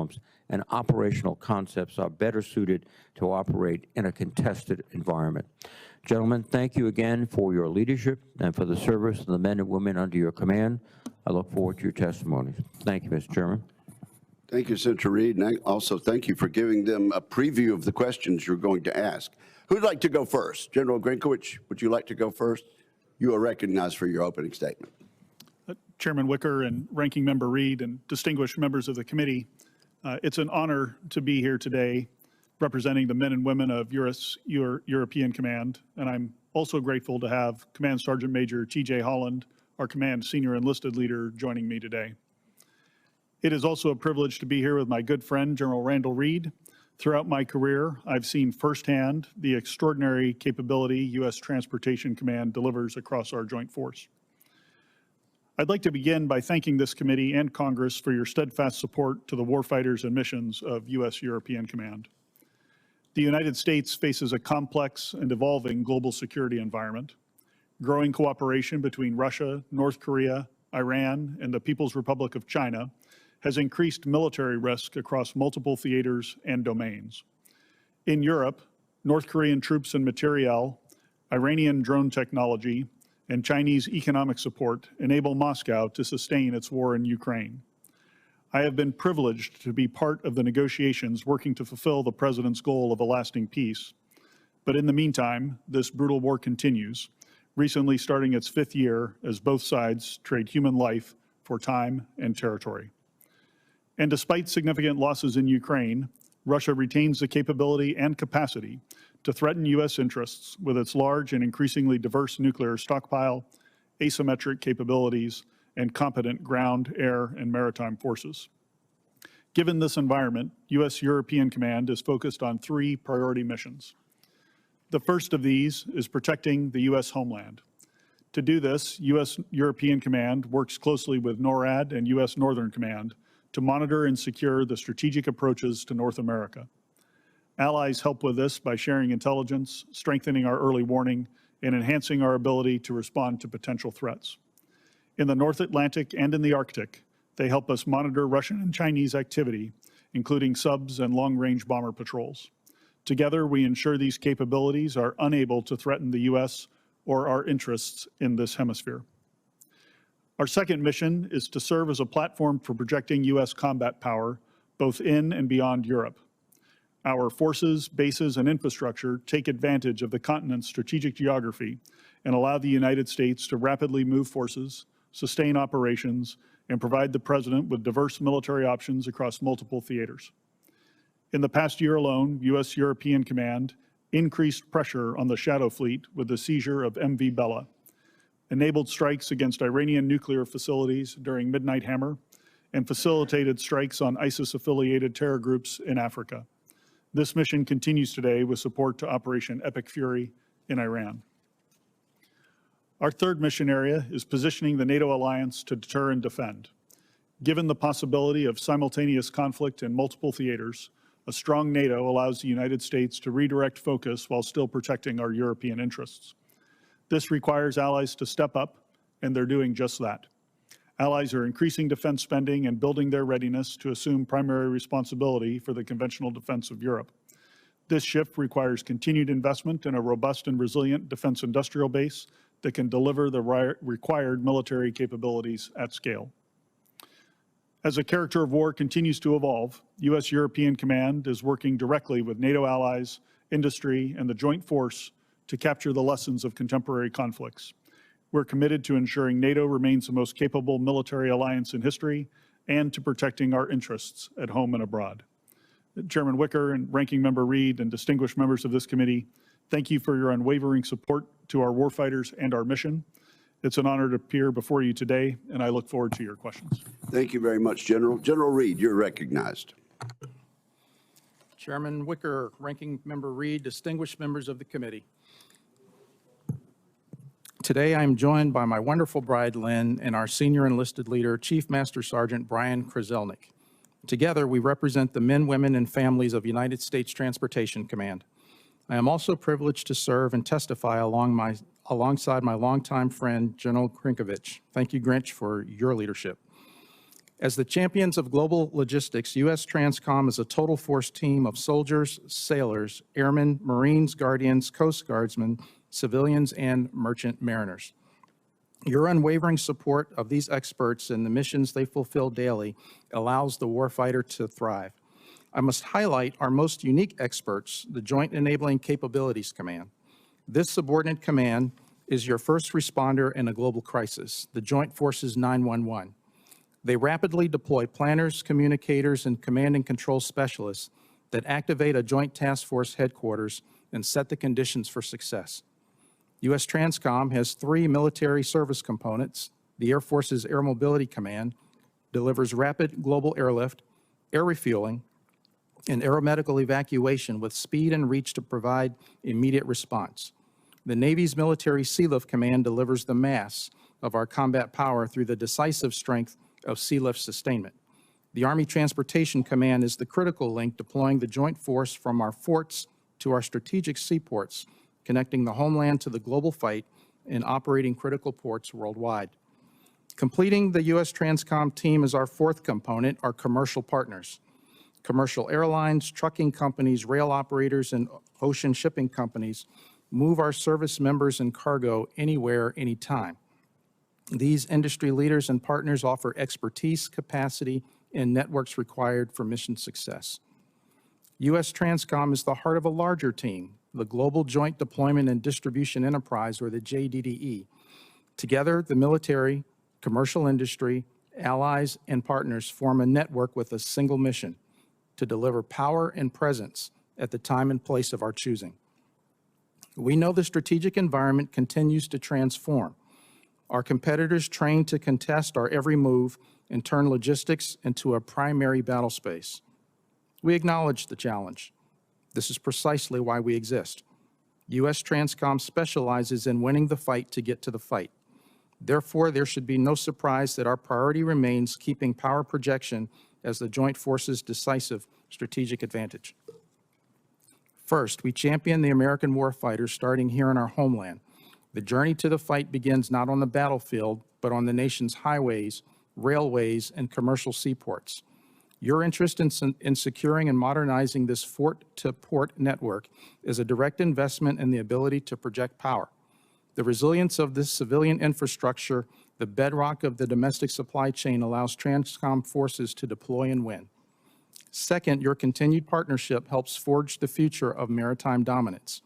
platforms and operational concepts are better suited to operate in a contested environment. Gentlemen, thank you again for your leadership and for the service of the men and women under your command. I look forward to your testimonies. Thank you, Mr. Chairman. Thank you, Senator Reed, and also thank you for giving them a preview of the questions you're going to ask. Who'd like to go first? General Grynkewich, would you like to go first? You are recognized for your opening statement. Chairman Wicker and Ranking Member Reed and distinguished members of the committee, it's an honor to be here today representing the men and women of European Command, and I'm also grateful to have Command Sergeant Major T.J. Holland, our Command Senior Enlisted Leader, joining me today. It is also a privilege to be here with my good friend, General Randall Reed. Throughout my career, I've seen firsthand the extraordinary capability U.S. Transportation Command delivers across our joint force. I'd like to begin by thanking this committee and Congress for your steadfast support to the warfighters and missions of U.S. European Command. The United States faces a complex and evolving global security environment. Growing cooperation between Russia, North Korea, Iran, and the People's Republic of China has increased military risk across multiple theaters and domains. In Europe, North Korean troops and materiel, Iranian drone technology, and Chinese economic support enable Moscow to sustain its war in Ukraine. I have been privileged to be part of the negotiations working to fulfill the President's goal of a lasting peace. But in the meantime, this brutal war continues, recently starting its 5th year as both sides trade human life for time and territory. And despite significant losses in Ukraine, Russia retains the capability and capacity to threaten U.S. interests with its large and increasingly diverse nuclear stockpile, asymmetric capabilities, and competent ground, air, and maritime forces. Given this environment, U.S. European Command is focused on 3 priority missions. The first of these is protecting the U.S. homeland. To do this, U.S. European Command works closely with NORAD and U.S. Northern Command to monitor and secure the strategic approaches to North America. Allies help with this by sharing intelligence, strengthening our early warning, and enhancing our ability to respond to potential threats. In the North Atlantic and in the Arctic, they help us monitor Russian and Chinese activity, including subs and long-range bomber patrols. Together, we ensure these capabilities are unable to threaten the U.S. or our interests in this hemisphere. Our second mission is to serve as a platform for projecting U.S. combat power, both in and beyond Europe. Our forces, bases, and infrastructure take advantage of the continent's strategic geography and allow the United States to rapidly move forces, sustain operations, and provide the President with diverse military options across multiple theaters. In the past year alone, U.S. European Command increased pressure on the Shadow Fleet with the seizure of MV Bella, enabled strikes against Iranian nuclear facilities during Midnight Hammer, and facilitated strikes on ISIS-affiliated terror groups in Africa. This mission continues today with support to Operation Epic Fury in Iran. Our third mission area is positioning the NATO alliance to deter and defend. Given the possibility of simultaneous conflict in multiple theaters, a strong NATO allows the United States to redirect focus while still protecting our European interests. This requires allies to step up, and they're doing just that. Allies are increasing defense spending and building their readiness to assume primary responsibility for the conventional defense of Europe. This shift requires continued investment in a robust and resilient defense industrial base that can deliver the required military capabilities at scale. As the character of war continues to evolve, U.S. European Command is working directly with NATO allies, industry, and the joint force to capture the lessons of contemporary conflicts. We're committed to ensuring NATO remains the most capable military alliance in history and to protecting our interests at home and abroad. Chairman Wicker and Ranking Member Reed and distinguished members of this committee, thank you for your unwavering support to our warfighters and our mission. It's an honor to appear before you today, and I look forward to your questions. Thank you very much, General. General Reed, you're recognized. Chairman Wicker, Ranking Member Reed, distinguished members of the committee. Today, I am joined by my wonderful bride, Lynn, and our senior enlisted leader, Chief Master Sergeant Brian Krzelnik. Together, we represent the men, women, and families of United States Transportation Command. I am also privileged to serve and testify alongside my longtime friend, General Grynkewich. Thank you, Grinch, for your leadership. As the champions of global logistics, U.S. Transcom is a total force team of soldiers, sailors, airmen, Marines, Guardians, Coast Guardsmen, civilians, and merchant mariners. Your unwavering support of these experts and the missions they fulfill daily allows the warfighter to thrive. I must highlight our most unique experts, the Joint Enabling Capabilities Command. This subordinate command is your first responder in a global crisis, the Joint Forces 911. They rapidly deploy planners, communicators, and command and control specialists that activate a Joint Task Force headquarters and set the conditions for success. U.S. Transcom has 3 military service components. The Air Force's Air Mobility Command delivers rapid global airlift, air refueling, and aeromedical evacuation with speed and reach to provide immediate response. The Navy's Military Sealift Command delivers the mass of our combat power through the decisive strength of sealift sustainment. The Army Transportation Command is the critical link deploying the joint force from our forts to our strategic seaports, connecting the homeland to the global fight and operating critical ports worldwide. Completing the U.S. Transcom team is our 4th component, our commercial partners. Commercial airlines, trucking companies, rail operators, and ocean shipping companies move our service members and cargo anywhere, anytime. These industry leaders and partners offer expertise, capacity, and networks required for mission success. U.S. Transcom is the heart of a larger team, the Global Joint Deployment and Distribution Enterprise, or the JDDE. Together, the military, commercial industry, allies, and partners form a network with a single mission: to deliver power and presence at the time and place of our choosing. We know the strategic environment continues to transform. Our competitors train to contest our every move and turn logistics into a primary battle space. We acknowledge the challenge. This is precisely why we exist. U.S. Transcom specializes in winning the fight to get to the fight. Therefore, there should be no surprise that our priority remains keeping power projection as the joint force's decisive strategic advantage. First, we champion the American warfighter starting here in our homeland. The journey to the fight begins not on the battlefield, but on the nation's highways, railways, and commercial seaports. Your interest in securing and modernizing this fort-to-port network is a direct investment in the ability to project power. The resilience of this civilian infrastructure, the bedrock of the domestic supply chain, allows Transcom forces to deploy and win. Second, your continued partnership helps forge the future of maritime dominance.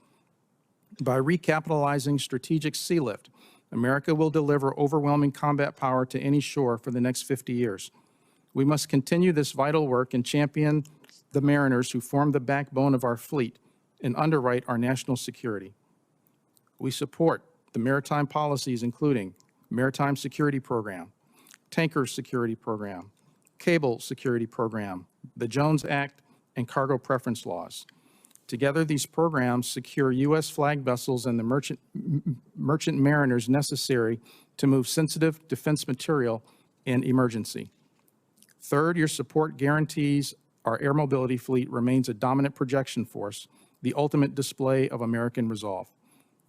By recapitalizing strategic sealift, America will deliver overwhelming combat power to any shore for the next 50 years. We must continue this vital work and champion the mariners who form the backbone of our fleet and underwrite our national security. We support the maritime policies including Maritime Security Program, Tanker Security Program, Cable Security Program, the Jones Act, and cargo preference laws. Together, these programs secure U.S. flag vessels and the merchant mariners necessary to move sensitive defense material in emergency. Third, your support guarantees our air mobility fleet remains a dominant projection force, the ultimate display of American resolve.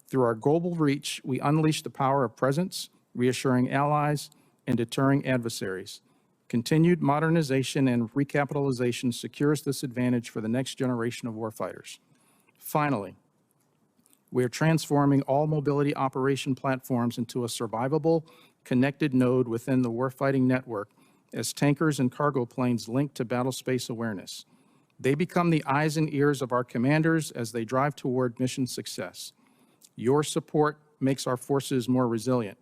Through our global reach, we unleash the power of presence, reassuring allies and deterring adversaries. Continued modernization and recapitalization secures this advantage for the next generation of warfighters. Finally, we are transforming all mobility operation platforms into a survivable, connected node within the warfighting network as tankers and cargo planes link to battle space awareness. They become the eyes and ears of our commanders as they drive toward mission success. Your support makes our forces more resilient.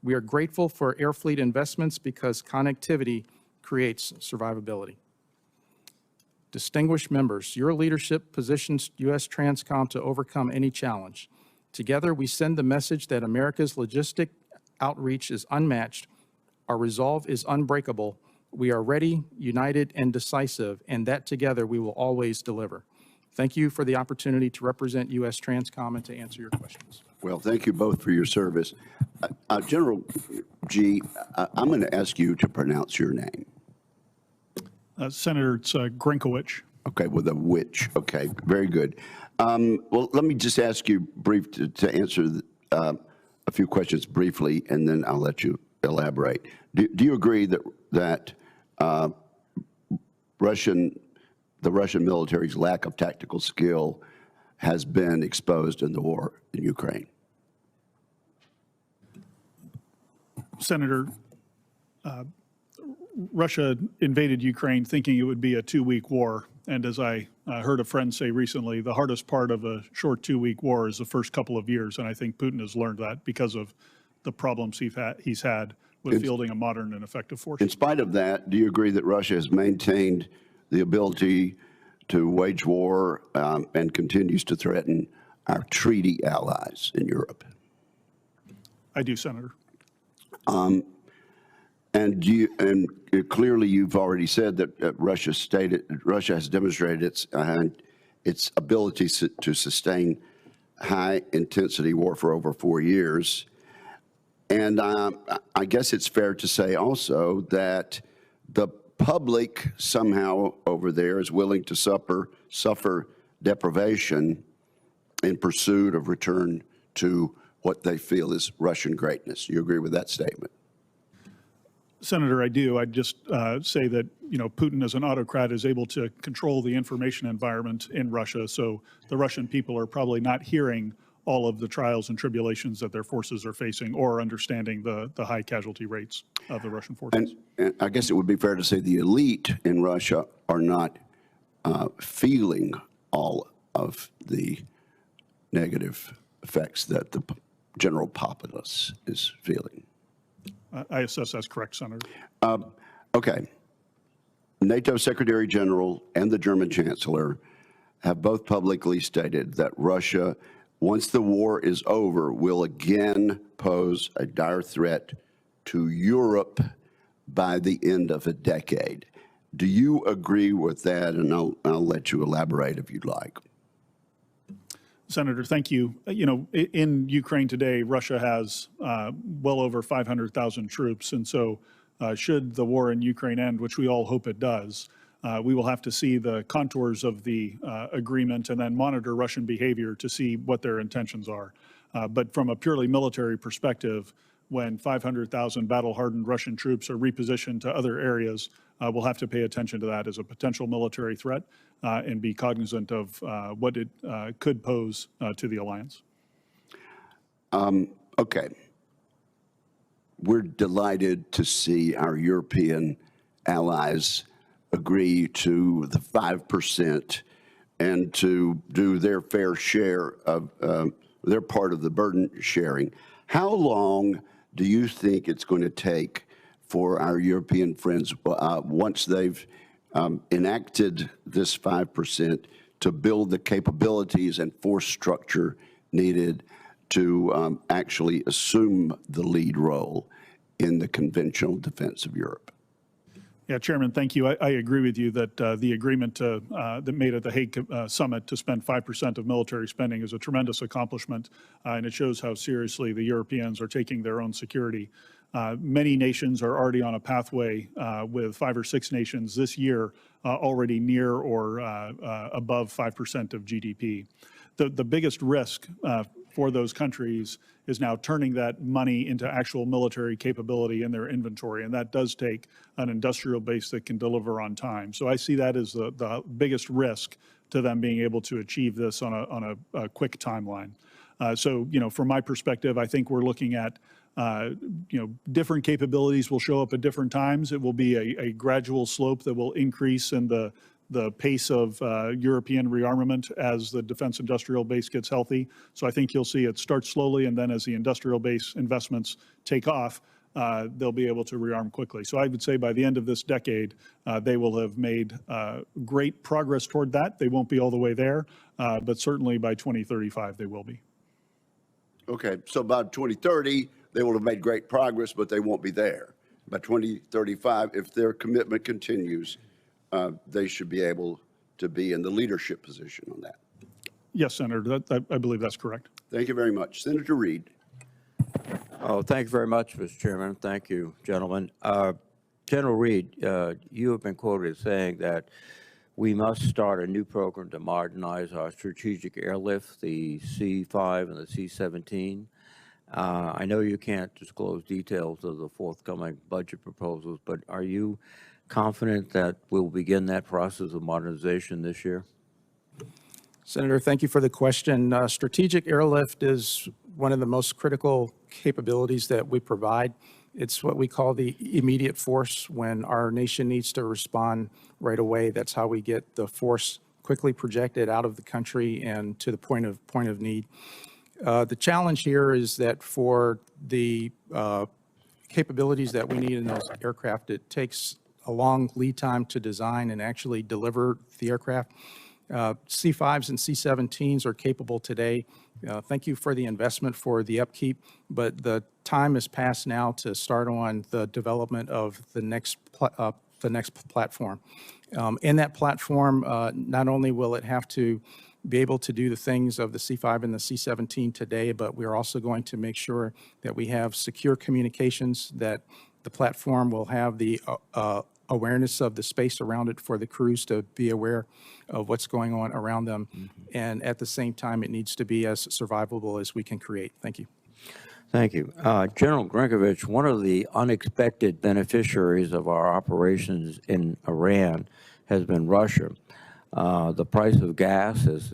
We are grateful for air fleet investments because connectivity creates survivability. Distinguished members, your leadership positions U.S. Transcom to overcome any challenge. Together, we send the message that America's logistic outreach is unmatched, our resolve is unbreakable, we are ready, united, and decisive, and that together we will always deliver. Thank you for the opportunity to represent U.S. Transcom and to answer your questions. Well, thank you both for your service. General G, I'm going to ask you to pronounce your name. Senator, it's Grynkewich. Okay, with a which. Okay, very good. Well, let me just ask you to answer a few questions briefly, and then I'll let you elaborate. Do you agree that the Russian military's lack of tactical skill has been exposed in the war in Ukraine? Senator, Russia invaded Ukraine thinking it would be a 2-week war. And as I heard a friend say recently, the hardest part of a short 2-week war is the first couple of years. And I think Putin has learned that because of the problems he's had with fielding a modern and effective force. In spite of that, do you agree that Russia has maintained the ability to wage war and continues to threaten our treaty allies in Europe? I do, Senator. And clearly, you've already said that Russia has demonstrated its ability to sustain high-intensity war for over 4 years. And I guess it's fair to say also that the public somehow over there is willing to suffer deprivation in pursuit of return to what they feel is Russian greatness. You agree with that statement? Senator, I do. I'd just say that, Putin as an autocrat is able to control the information environment in Russia. So the Russian people are probably not hearing all of the trials and tribulations that their forces are facing or understanding the high casualty rates of the Russian forces. And I guess it would be fair to say the elite in Russia are not feeling all of the negative effects that the general populace is feeling. I assess that's correct, Senator. Okay. NATO Secretary General and the German Chancellor have both publicly stated that Russia, once the war is over, will again pose a dire threat to Europe by the end of a decade. Do you agree with that? And I'll let you elaborate if you'd like. Senator, thank you. In Ukraine today, Russia has well over 500,000 troops. And so should the war in Ukraine end, which we all hope it does, we will have to see the contours of the agreement and then monitor Russian behavior to see what their intentions are. But from a purely military perspective, when 500,000 battle-hardened Russian troops are repositioned to other areas, we'll have to pay attention to that as a potential military threat and be cognizant of what it could pose to the alliance. Okay. We're delighted to see our European allies agree to the 5% and to do their fair share of their part of the burden sharing. How long do you think it's going to take for our European friends, once they've enacted this 5%, to build the capabilities and force structure needed to actually assume the lead role in the conventional defense of Europe? Yeah, Chairman, thank you. I agree with you that the agreement that made at the Hague summit to spend 5% of military spending is a tremendous accomplishment, and it shows how seriously the Europeans are taking their own security. Many nations are already on a pathway with 5 or 6 nations this year already near or above 5% of GDP. The biggest risk for those countries is now turning that money into actual military capability in their inventory, and that does take an industrial base that can deliver on time. So I see that as the biggest risk to them being able to achieve this on a quick timeline. So, from my perspective, I think we're looking at different capabilities will show up at different times. It will be a gradual slope that will increase in the pace of European rearmament as the defense industrial base gets healthy. So I think you'll see it start slowly, and then as the industrial base investments take off, they'll be able to rearm quickly. So I would say by the end of this decade, they will have made great progress toward that. They won't be all the way there, but certainly by 2035, they will be. Okay, so by 2030, they will have made great progress, but they won't be there. By 2035, if their commitment continues, they should be able to be in the leadership position on that. Yes, Senator, I believe that's correct. Thank you very much. Senator Reed. Oh, thank you very much, Mr. Chairman. Thank you, gentlemen. General Reed, you have been quoted as saying that we must start a new program to modernize our strategic airlift, the C-5 and the C-17. I know you can't disclose details of the forthcoming budget proposals, but are you confident that we'll begin that process of modernization this year? Senator, thank you for the question. Strategic airlift is one of the most critical capabilities that we provide. It's what we call the immediate force when our nation needs to respond right away. That's how we get the force quickly projected out of the country and to the point of need. The challenge here is that for the capabilities that we need in those aircraft, it takes a long lead time to design and actually deliver the aircraft. C-5s and C-17s are capable today. Thank you for the investment for the upkeep, but the time has passed now to start on the development of the next platform. In that platform, not only will it have to be able to do the things of the C-5 and the C-17 today, but we're also going to make sure that we have secure communications, that the platform will have the awareness of the space around it for the crews to be aware of what's going on around them. And at the same time, it needs to be as survivable as we can create. Thank you. Thank you. General Grynkewich, one of the unexpected beneficiaries of our operations in Iran has been Russia. The price of gas has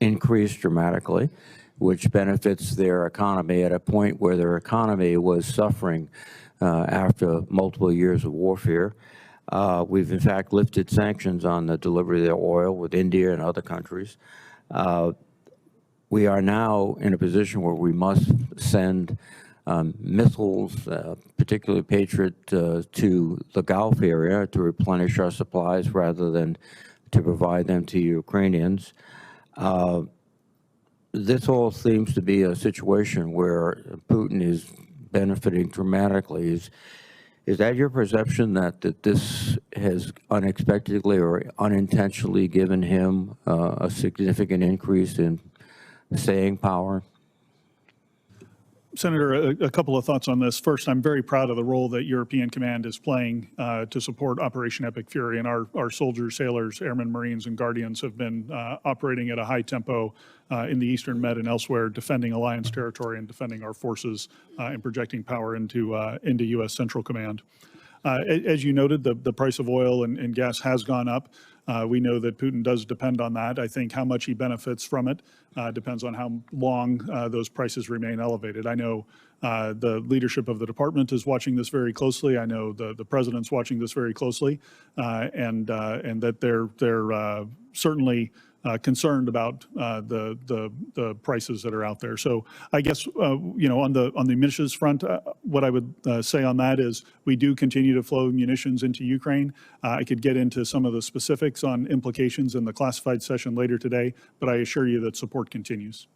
increased dramatically, which benefits their economy at a point where their economy was suffering after multiple years of warfare. We've in fact lifted sanctions on the delivery of their oil with India and other countries. We are now in a position where we must send missiles, particularly Patriot, to the Gulf area to replenish our supplies rather than to provide them to Ukrainians. This all seems to be a situation where Putin is benefiting dramatically. Is that your perception that this has unexpectedly or unintentionally given him a significant increase in staying power? Senator, a couple of thoughts on this. First, I'm very proud of the role that European Command is playing to support Operation Epic Fury, and our soldiers, sailors, airmen, Marines, and Guardians have been operating at a high tempo in the Eastern Med and elsewhere, defending Alliance territory and defending our forces and projecting power into U.S. Central Command. As you noted, the price of oil and gas has gone up. We know that Putin does depend on that. I think how much he benefits from it depends on how long those prices remain elevated. I know the leadership of the department is watching this very closely. I know the president's watching this very closely, and that they're certainly concerned about the prices that are out there. So I guess on the munitions front, what I would say on that is we do continue to flow munitions into Ukraine. I could get into some of the specifics on implications in the classified session later today, but I assure you that support continues.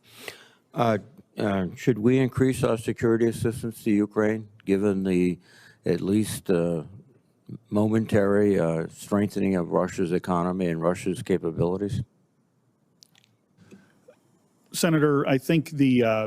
Should we increase our security assistance to Ukraine, given the at least momentary strengthening of Russia's economy and Russia's capabilities? Senator, I think there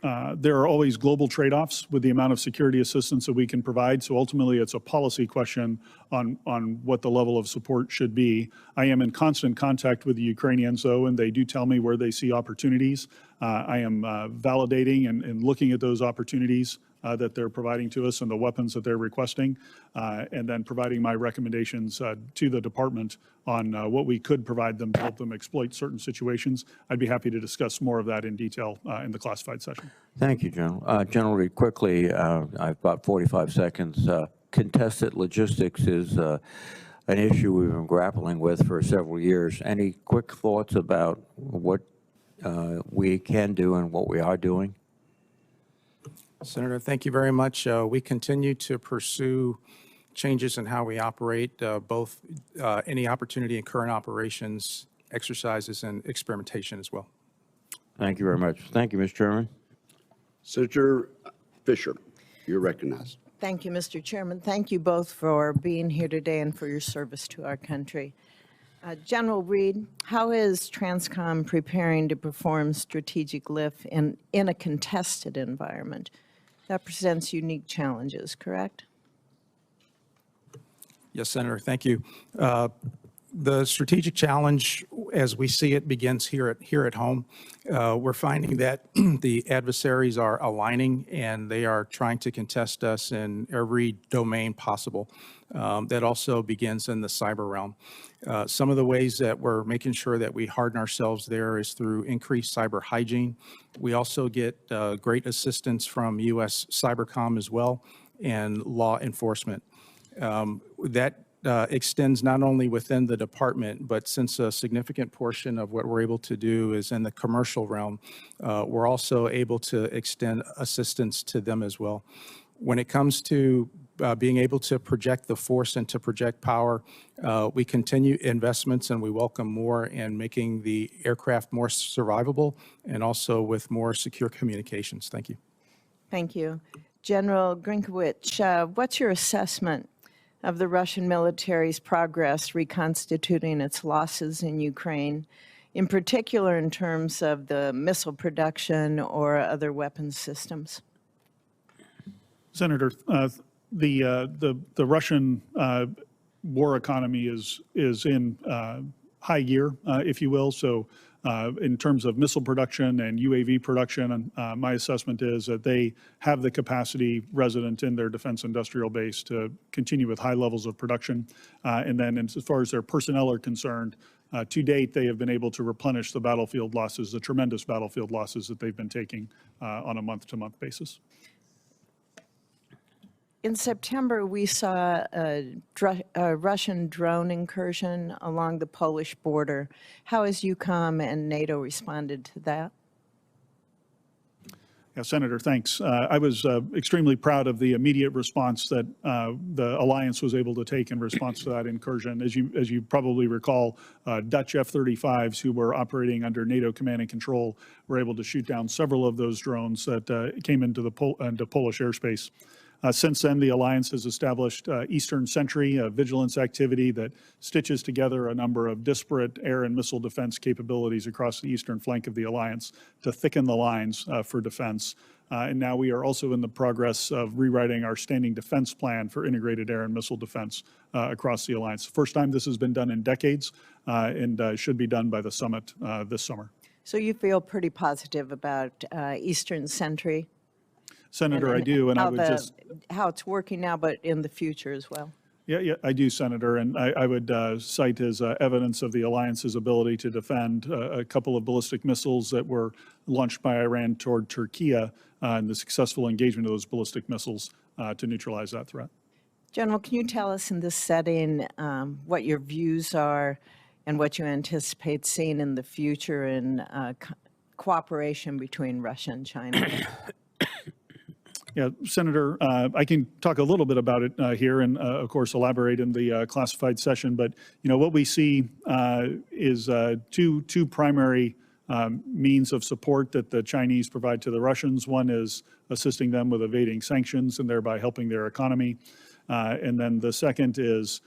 are always global trade-offs with the amount of security assistance that we can provide. So ultimately, it's a policy question on what the level of support should be. I am in constant contact with the Ukrainians, though, and they do tell me where they see opportunities. I am validating and looking at those opportunities that they're providing to us and the weapons that they're requesting, and then providing my recommendations to the department on what we could provide them to help them exploit certain situations. I'd be happy to discuss more of that in detail in the classified session. Thank you, General. General Reed, quickly, I've about 45 seconds. Contested logistics is an issue we've been grappling with for several years. Any quick thoughts about what we can do and what we are doing? Senator, thank you very much. We continue to pursue changes in how we operate, both any opportunity in current operations, exercises, and experimentation as well. Thank you very much. Thank you, Mr. Chairman. Senator Fisher, you're recognized. Thank you, Mr. Chairman. Thank you both for being here today and for your service to our country. General Reed, how is TRANSCOM preparing to perform strategic lift in a contested environment? That presents unique challenges, correct? Yes, Senator, thank you. The strategic challenge, as we see it, begins here at home. We're finding that the adversaries are aligning, and they are trying to contest us in every domain possible. That also begins in the cyber realm. Some of the ways that we're making sure that we harden ourselves there is through increased cyber hygiene. We also get great assistance from U.S. Cybercom as well, and law enforcement. That extends not only within the department, but since a significant portion of what we're able to do is in the commercial realm, we're also able to extend assistance to them as well. When it comes to being able to project the force and to project power, we continue investments, and we welcome more in making the aircraft more survivable and also with more secure communications. Thank you. Thank you. General Grynkewich, what's your assessment of the Russian military's progress reconstituting its losses in Ukraine, in particular in terms of the missile production or other weapons systems? Senator, the Russian war economy is in high gear, if you will. So in terms of missile production and UAV production, my assessment is that they have the capacity resident in their defense industrial base to continue with high levels of production. And then as far as their personnel are concerned, to date, they have been able to replenish the battlefield losses, the tremendous battlefield losses that they've been taking on a month-to-month basis. In September, we saw a Russian drone incursion along the Polish border. How has EUCOM and NATO responded to that? Yeah, Senator, thanks. I was extremely proud of the immediate response that the alliance was able to take in response to that incursion. As you probably recall, Dutch F-35s who were operating under NATO command and control were able to shoot down several of those drones that came into Polish airspace. Since then, the alliance has established Eastern Sentry, a vigilance activity that stitches together a number of disparate air and missile defense capabilities across the eastern flank of the alliance to thicken the lines for defense. And now we are also in the progress of rewriting our standing defense plan for integrated air and missile defense across the alliance. First time this has been done in decades, and should be done by the summit this summer. So you feel pretty positive about Eastern Sentry? Senator, I do, and I would just... How it's working now, but in the future as well. Yeah, I do, Senator, and I would cite as evidence of the alliance's ability to defend a couple of ballistic missiles that were launched by Iran toward Turkey, and the successful engagement of those ballistic missiles to neutralize that threat. General, can you tell us in this setting what your views are and what you anticipate seeing in the future in cooperation between Russia and China? Yeah, Senator, I can talk a little bit about it here and, of course, elaborate in the classified session. But, you know, what we see is two primary means of support that the Chinese provide to the Russians. One is assisting them with evading sanctions and thereby helping their economy. And then the second is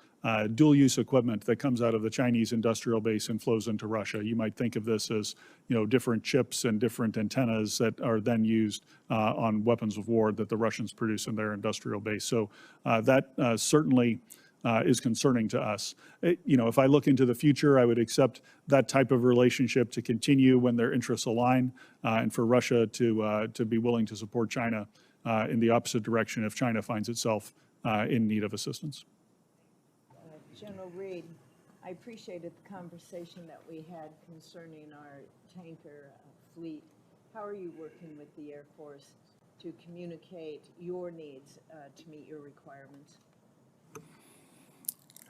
dual-use equipment that comes out of the Chinese industrial base and flows into Russia. You might think of this as, you know, different chips and different antennas that are then used on weapons of war that the Russians produce in their industrial base. So that certainly is concerning to us. You know, if I look into the future, I would accept that type of relationship to continue when their interests align, and for Russia to be willing to support China in the opposite direction if China finds itself in need of assistance. General Reed, I appreciated the conversation that we had concerning our tanker fleet. How are you working with the Air Force to communicate your needs to meet your requirements?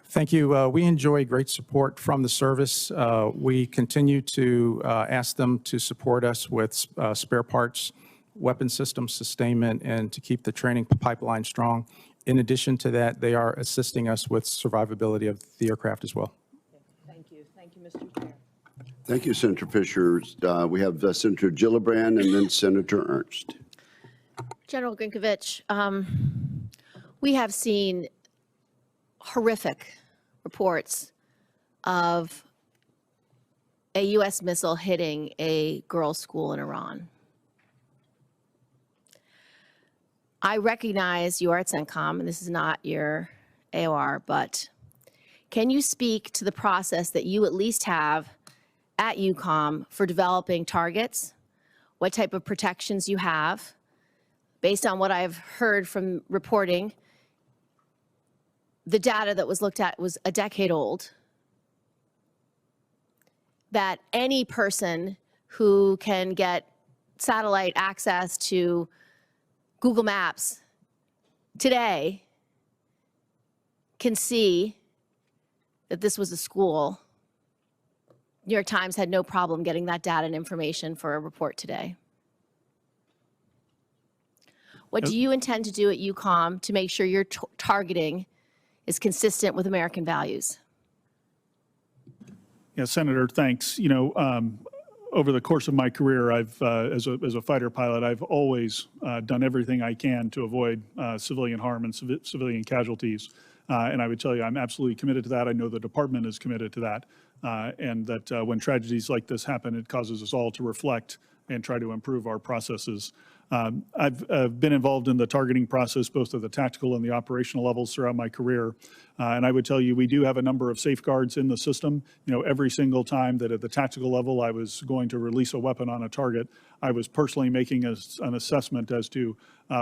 Thank you. We enjoy great support from the service. We continue to ask them to support us with spare parts, weapon system sustainment, and to keep the training pipeline strong. In addition to that, they are assisting us with survivability of the aircraft as well. Thank you. Thank you, Mr. Chair. Thank you, Senator Fisher. We have Senator Gillibrand and then Senator Ernst. General Grynkewich, we have seen horrific reports of a U.S. missile hitting a girls' school in Iran. I recognize you are at CENTCOM, and this is not your AOR, but Can you speak to the process that you at least have at UCOM for developing targets? What type of protections you have? Based on what I've heard from reporting, the data that was looked at was a decade old. That any person who can get satellite access to Google Maps today can see that this was a school. New York Times had no problem getting that data and information for a report today. What do you intend to do at UCOM to make sure your targeting is consistent with American values? Yeah, Senator, thanks. You know, over the course of my career, I've, as a fighter pilot, I've always done everything I can to avoid civilian harm and civilian casualties. And I would tell you, I'm absolutely committed to that. I know the department is committed to that. And that when tragedies like this happen, it causes us all to reflect and try to improve our processes. I've been involved in the targeting process, both at the tactical and the operational levels throughout my career. And I would tell you, we do have a number of safeguards in the system. You know, every single time that at the tactical level I was going to release a weapon on a target, I was personally making an assessment as to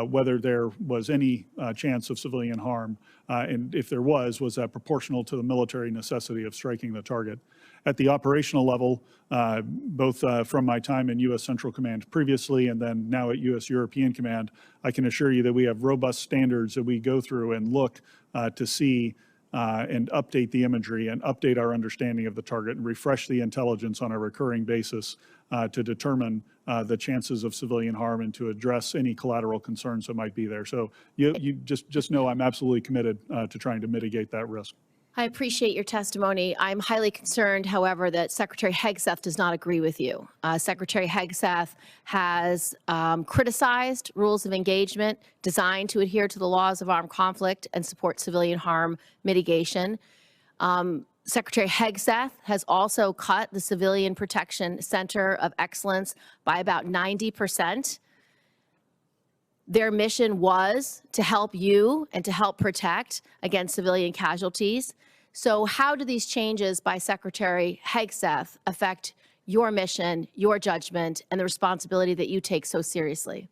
whether there was any chance of civilian harm. And if there was that proportional to the military necessity of striking the target? At the operational level, both from my time in U.S. Central Command previously and then now at U.S. European Command, I can assure you that we have robust standards that we go through and look to see and update the imagery and update our understanding of the target and refresh the intelligence on a recurring basis to determine the chances of civilian harm and to address any collateral concerns that might be there. So you just know I'm absolutely committed to trying to mitigate that risk. I appreciate your testimony. I'm highly concerned, however, that Secretary Hegseth does not agree with you. Secretary Hegseth has criticized rules of engagement designed to adhere to the laws of armed conflict and support civilian harm mitigation. Secretary Hegseth has also cut the Civilian Protection Center of Excellence by about 90%. Their mission was to help you and to help protect against civilian casualties. So how do these changes by Secretary Hegseth affect your mission, your judgment, and the responsibility that you take so seriously?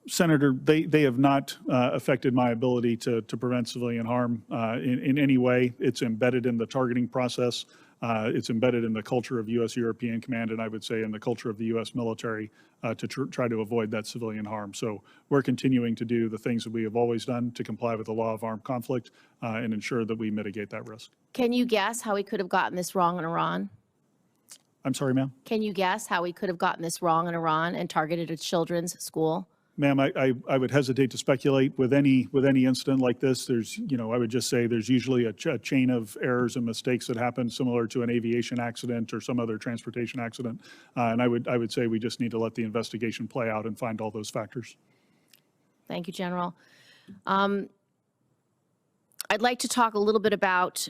Senator, they have not affected my ability to prevent civilian harm in any way. It's embedded in the targeting process. It's embedded in the culture of U.S. European Command, and I would say in the culture of the U.S. military to try to avoid that civilian harm. So we're continuing to do the things that we have always done to comply with the law of armed conflict and ensure that we mitigate that risk. Can you guess how we could have gotten this wrong in Iran? I'm sorry, ma'am? Can you guess how we could have gotten this wrong in Iran and targeted a children's school? Ma'am, I would hesitate to speculate with any incident like this. There's, you know, I would just say there's usually a chain of errors and mistakes that happen similar to an aviation accident or some other transportation accident. And I would say we just need to let the investigation play out and find all those factors. Thank you, General. I'd like to talk a little bit about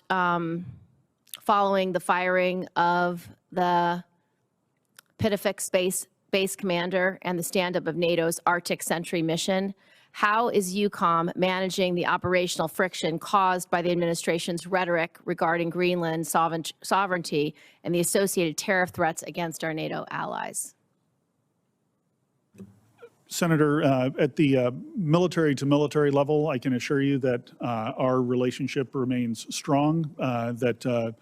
following the firing of the Pitafik Base Commander and the stand-up of NATO's Arctic Sentry mission. How is UCOM managing the operational friction caused by the administration's rhetoric regarding Greenland sovereignty and the associated tariff threats against our NATO allies? Senator, at the military-to-military level, I can assure you that our relationship remains strong, that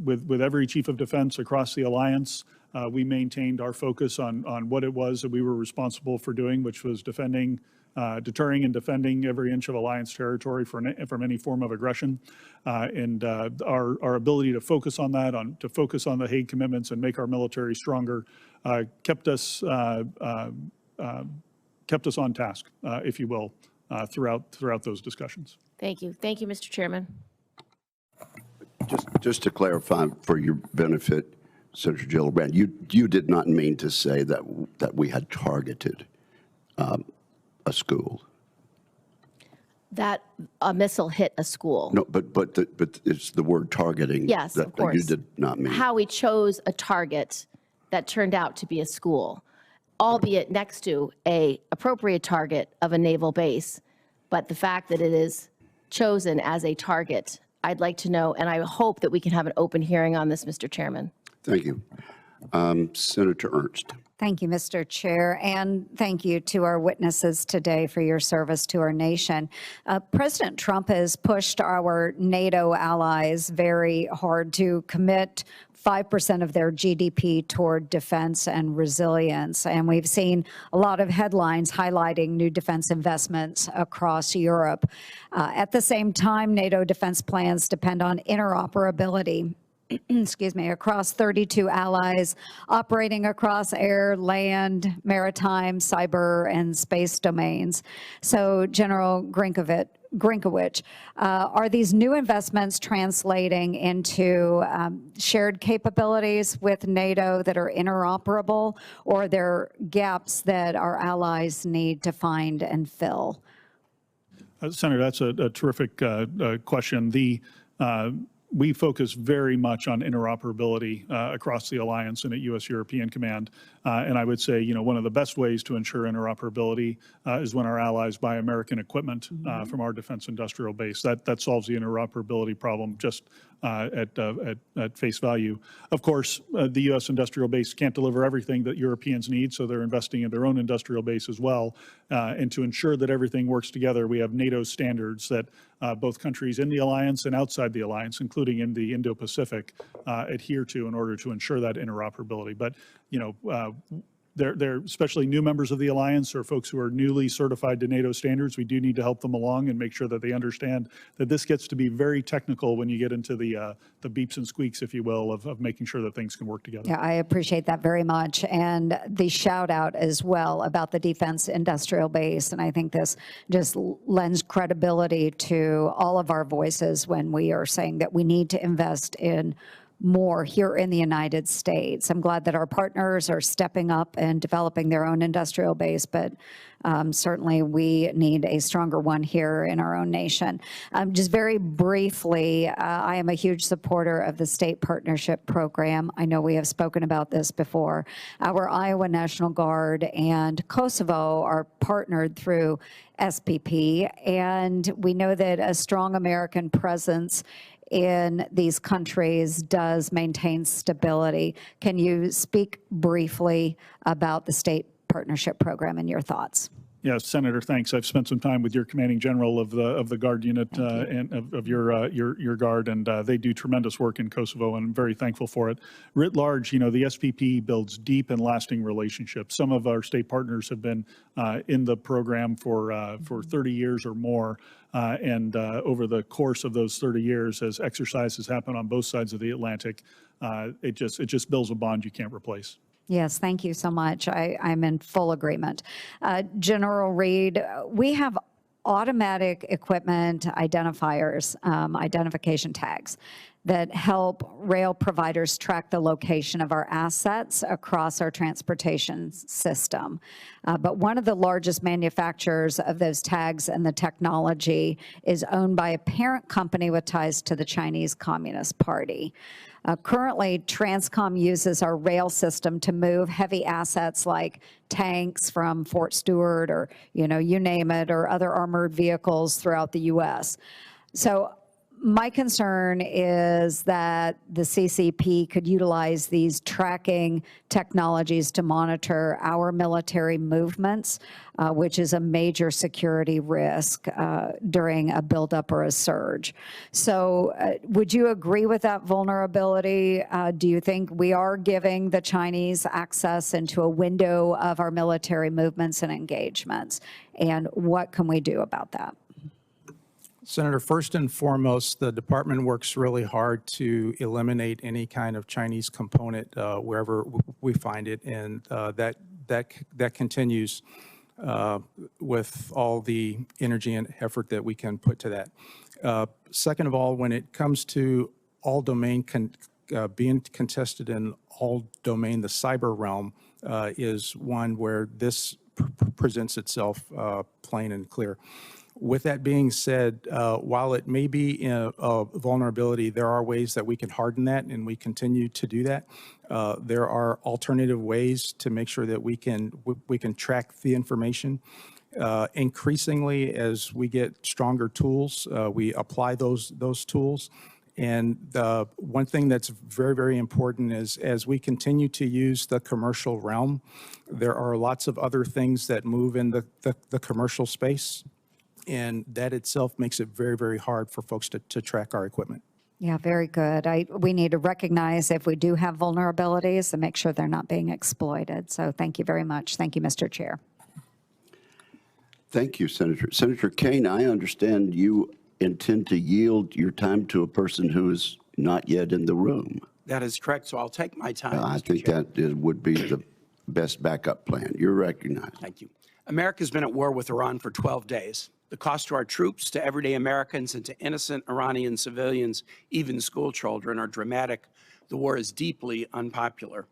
with every chief of defense across the alliance, we maintained our focus on what it was that we were responsible for doing, which was deterring and defending every inch of alliance territory from any form of aggression. And our ability to focus on that, to focus on the Hague commitments and make our military stronger, kept us on task, if you will, throughout those discussions. Thank you. Thank you, Mr. Chairman. Just to clarify for your benefit, Senator Gillibrand, you did not mean to say that we had targeted a school. That a missile hit a school. No, but it's the word targeting. Yes, of course. That you did not mean. How we chose a target that turned out to be a school, albeit next to a appropriate target of a naval base, but the fact that it is chosen as a target? I'd like to know, and I hope that we can have an open hearing on this, Mr. Chairman. Thank you. Senator Ernst. Thank you, Mr. Chair, and thank you to our witnesses today for your service to our nation. President Trump has pushed our NATO allies very hard to commit 5% of their GDP toward defense and resilience. And we've seen a lot of headlines highlighting new defense investments across Europe. At the same time, NATO defense plans depend on interoperability excuse me, across 32 allies operating across air, land, maritime, cyber, and space domains. So, General Grynkewich, are these new investments translating into shared capabilities with NATO that are interoperable, or are there gaps that our allies need to find and fill? Senator, that's a terrific question. We focus very much on interoperability across the alliance and at U.S. European Command. And I would say, you know, one of the best ways to ensure interoperability is when our allies buy American equipment from our defense industrial base. That solves the interoperability problem just at face value. Of course, the U.S. industrial base can't deliver everything that Europeans need, so they're investing in their own industrial base as well. And to ensure that everything works together, we have NATO standards that both countries in the alliance and outside the alliance, including in the Indo-Pacific, adhere to in order to ensure that interoperability. But, you know, they're especially new members of the alliance or folks who are newly certified to NATO standards. We do need to help them along and make sure that they understand that this gets to be very technical when you get into the beeps and squeaks, if you will, of making sure that things can work together. Yeah, I appreciate that very much. And the shout out as well about the defense industrial base. And I think this just lends credibility to all of our voices when we are saying that we need to invest in more here in the United States. I'm glad that our partners are stepping up and developing their own industrial base, but certainly we need a stronger one here in our own nation. Just very briefly, I am a huge supporter of the state partnership program. I know we have spoken about this before. Our Iowa National Guard and Kosovo are partnered through SPP, and we know that a strong American presence in these countries does maintain stability. Can you speak briefly about the state partnership program and your thoughts? Yes, Senator, thanks. I've spent some time with your commanding general of the Guard unit and of your Guard, and they do tremendous work in Kosovo, and I'm very thankful for it. Writ large, you know, the SPP builds deep and lasting relationships. Some of our state partners have been in the program for 30 years or more, and over the course of those 30 years, as exercises happen on both sides of the Atlantic, it just builds a bond you can't replace. Yes, thank you so much. I'm in full agreement. General Reed, we have automatic equipment identifiers, identification tags that help rail providers track the location of our assets across our transportation system. But one of the largest manufacturers of those tags and the technology is owned by a parent company with ties to the Chinese Communist Party. Currently, Transcom uses our rail system to move heavy assets like tanks from Fort Stewart or, you know, you name it, or other armored vehicles throughout the U.S. So my concern is that the CCP could utilize these tracking technologies to monitor our military movements, which is a major security risk during a buildup or a surge. So would you agree with that vulnerability? Do you think we are giving the Chinese access into a window of our military movements and engagements? And what can we do about that? Senator, first and foremost, the department works really hard to eliminate any kind of Chinese component wherever we find it, and that continues with all the energy and effort that we can put to that. Second of all, when it comes to all domain being contested in all domain, the cyber realm is one where this presents itself plain and clear. With that being said, while it may be a vulnerability, there are ways that we can harden that, and we continue to do that. There are alternative ways to make sure that we can track the information. Increasingly, as we get stronger tools, we apply those tools. And the one thing that's very, very important is as we continue to use the commercial realm, there are lots of other things that move in the commercial space. And that itself makes it very, very hard for folks to track our equipment. Yeah, very good. We need to recognize if we do have vulnerabilities and make sure they're not being exploited. So thank you very much. Thank you, Mr. Chair. Thank you, Senator. Senator Kaine, I understand you intend to yield your time to a person who is not yet in the room. That is correct, so I'll take my time. I Mr. think Chair. that would be the best backup plan. You're recognized. Thank you. America's been at war with Iran for 12 days. The cost to our troops, to everyday Americans, and to innocent Iranian civilians, even school children, are dramatic. The war is deeply unpopular.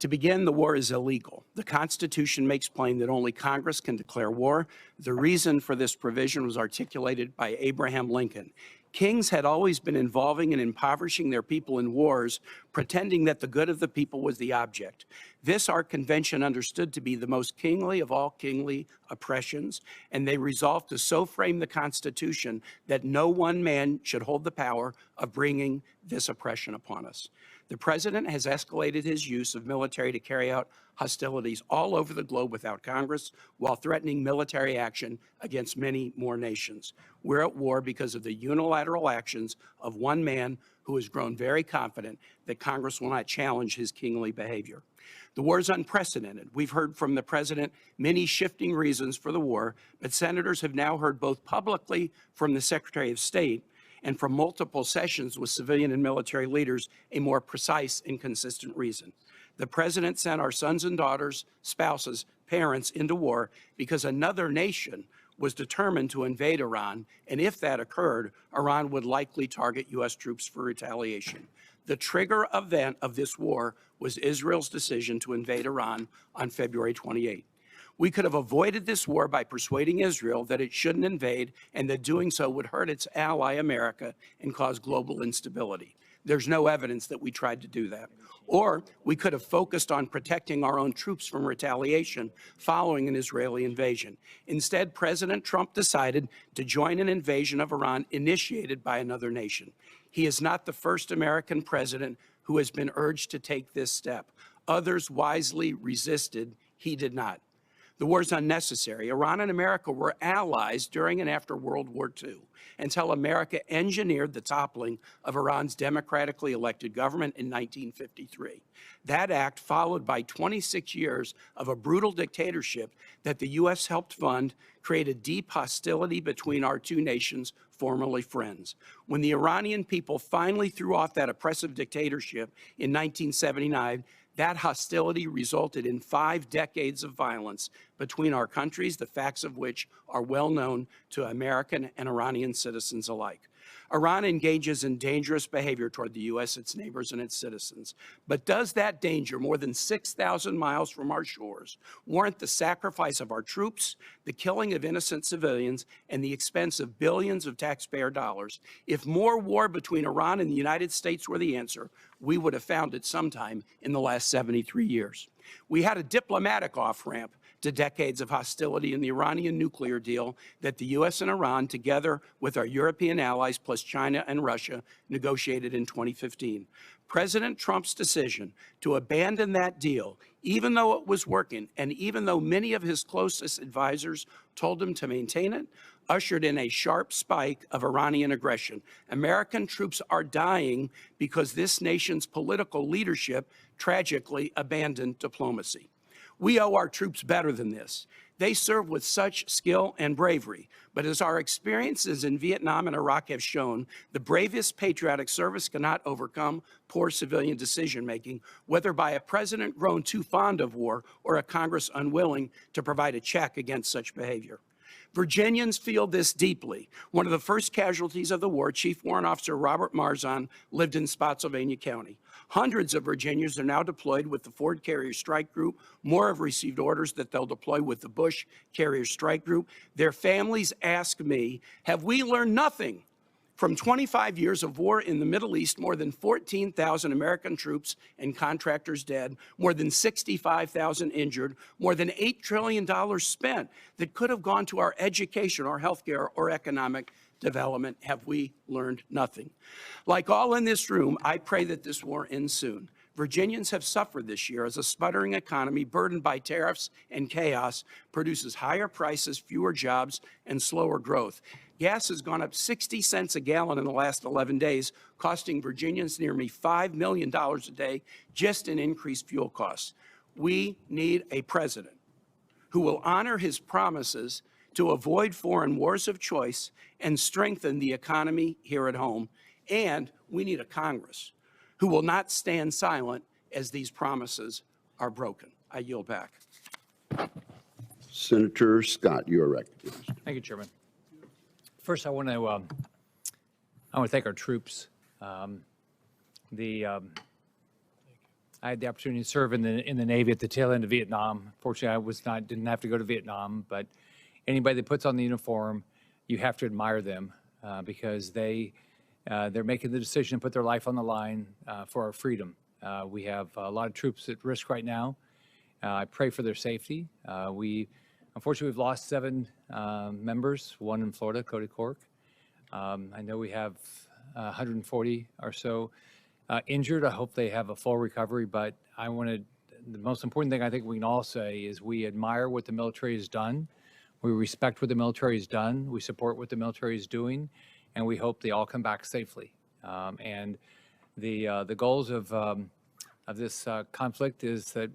To begin, the war is illegal. The Constitution makes plain that only Congress can declare war. The reason for this provision was articulated by Abraham Lincoln. Kings had always been involving and impoverishing their people in wars, pretending that the good of the people was the object. This our convention understood to be the most kingly of all kingly oppressions, and they resolved to so frame the Constitution that no one man should hold the power of bringing this oppression upon us. The president has escalated his use of military to carry out hostilities all over the globe without Congress, while threatening military action against many more nations. We're at war because of the unilateral actions of one man who has grown very confident that Congress will not challenge his kingly behavior. The war is unprecedented. We've heard from the president many shifting reasons for the war, but senators have now heard both publicly from the Secretary of State and from multiple sessions with civilian and military leaders a more precise and consistent reason. The president sent our sons and daughters, spouses, parents into war because another nation was determined to invade Iran, and if that occurred, Iran would likely target U.S. troops for retaliation. The trigger event of this war was Israel's decision to invade Iran on February 28. We could have avoided this war by persuading Israel that it shouldn't invade and that doing so would hurt its ally, America, and cause global instability. There's no evidence that we tried to do that. Or we could have focused on protecting our own troops from retaliation following an Israeli invasion. Instead, President Trump decided to join an invasion of Iran initiated by another nation. He is not the first American president who has been urged to take this step. Others wisely resisted. He did not. The war is unnecessary. Iran and America were allies during and after World War II until America engineered the toppling of Iran's democratically elected government in 1953. That act, followed by 26 years of a brutal dictatorship that the U.S. helped fund, created deep hostility between our two nations, formerly friends. When the Iranian people finally threw off that oppressive dictatorship in 1979, that hostility resulted in 5 decades of violence between our countries, the facts of which are well known to American and Iranian citizens alike. Iran engages in dangerous behavior toward the U.S., its neighbors, and its citizens. But does that danger, more than 6,000 miles from our shores, warrant the sacrifice of our troops, the killing of innocent civilians, and the expense of billions of taxpayer dollars? If more war between Iran and the United States were the answer, we would have found it sometime in the last 73 years. We had a diplomatic off-ramp to decades of hostility in the Iranian nuclear deal that the U.S. and Iran, together with our European allies plus China and Russia, negotiated in 2015. President Trump's decision to abandon that deal, even though it was working, and even though many of his closest advisors told him to maintain it, ushered in a sharp spike of Iranian aggression. American troops are dying because this nation's political leadership tragically abandoned diplomacy. We owe our troops better than this. They serve with such skill and bravery, but as our experiences in Vietnam and Iraq have shown, the bravest patriotic service cannot overcome poor civilian decision-making, whether by a president grown too fond of war or a Congress unwilling to provide a check against such behavior. Virginians feel this deeply. One of the first casualties of the war, Chief Warrant Officer Robert Marzon, lived in Spotsylvania County. Hundreds of Virginians are now deployed with the Ford Carrier Strike Group. More have received orders that they'll deploy with the Bush Carrier Strike Group. Their families ask me, have we learned nothing From 25 years of war in the Middle East, more than 14,000 American troops and contractors dead, more than 65,000 injured, more than $8 trillion spent that could have gone to our education or healthcare or economic development. Have we learned nothing? Like all in this room, I pray that this war ends soon. Virginians have suffered this year as a sputtering economy burdened by tariffs and chaos produces higher prices, fewer jobs, and slower growth. Gas has gone up 60 cents a gallon in the last 11 days, costing Virginians nearly $5 million a day just in increased fuel costs. We need a president who will honor his promises to avoid foreign wars of choice and strengthen the economy here at home. And we need a Congress who will not stand silent as these promises are broken. I yield back. Senator Scott, you are recognized. Thank you, Chairman. First, I want to thank our troops. I had the opportunity to serve in the Navy at the tail end of Vietnam. Fortunately, didn't have to go to Vietnam, but anybody that puts on the uniform, you have to admire them because they're making the decision to put their life on the line for our freedom. We have a lot of troops at risk right now. I pray for their safety. Unfortunately, we've lost 7 members, 1 in Florida, Cody Cork. I know we have 140 or so injured. I hope they have a full recovery, but the most important thing I think we can all say is we admire what the military has done. We respect what the military has done. We support what the military is doing, and we hope they all come back safely. And the goals of this conflict is that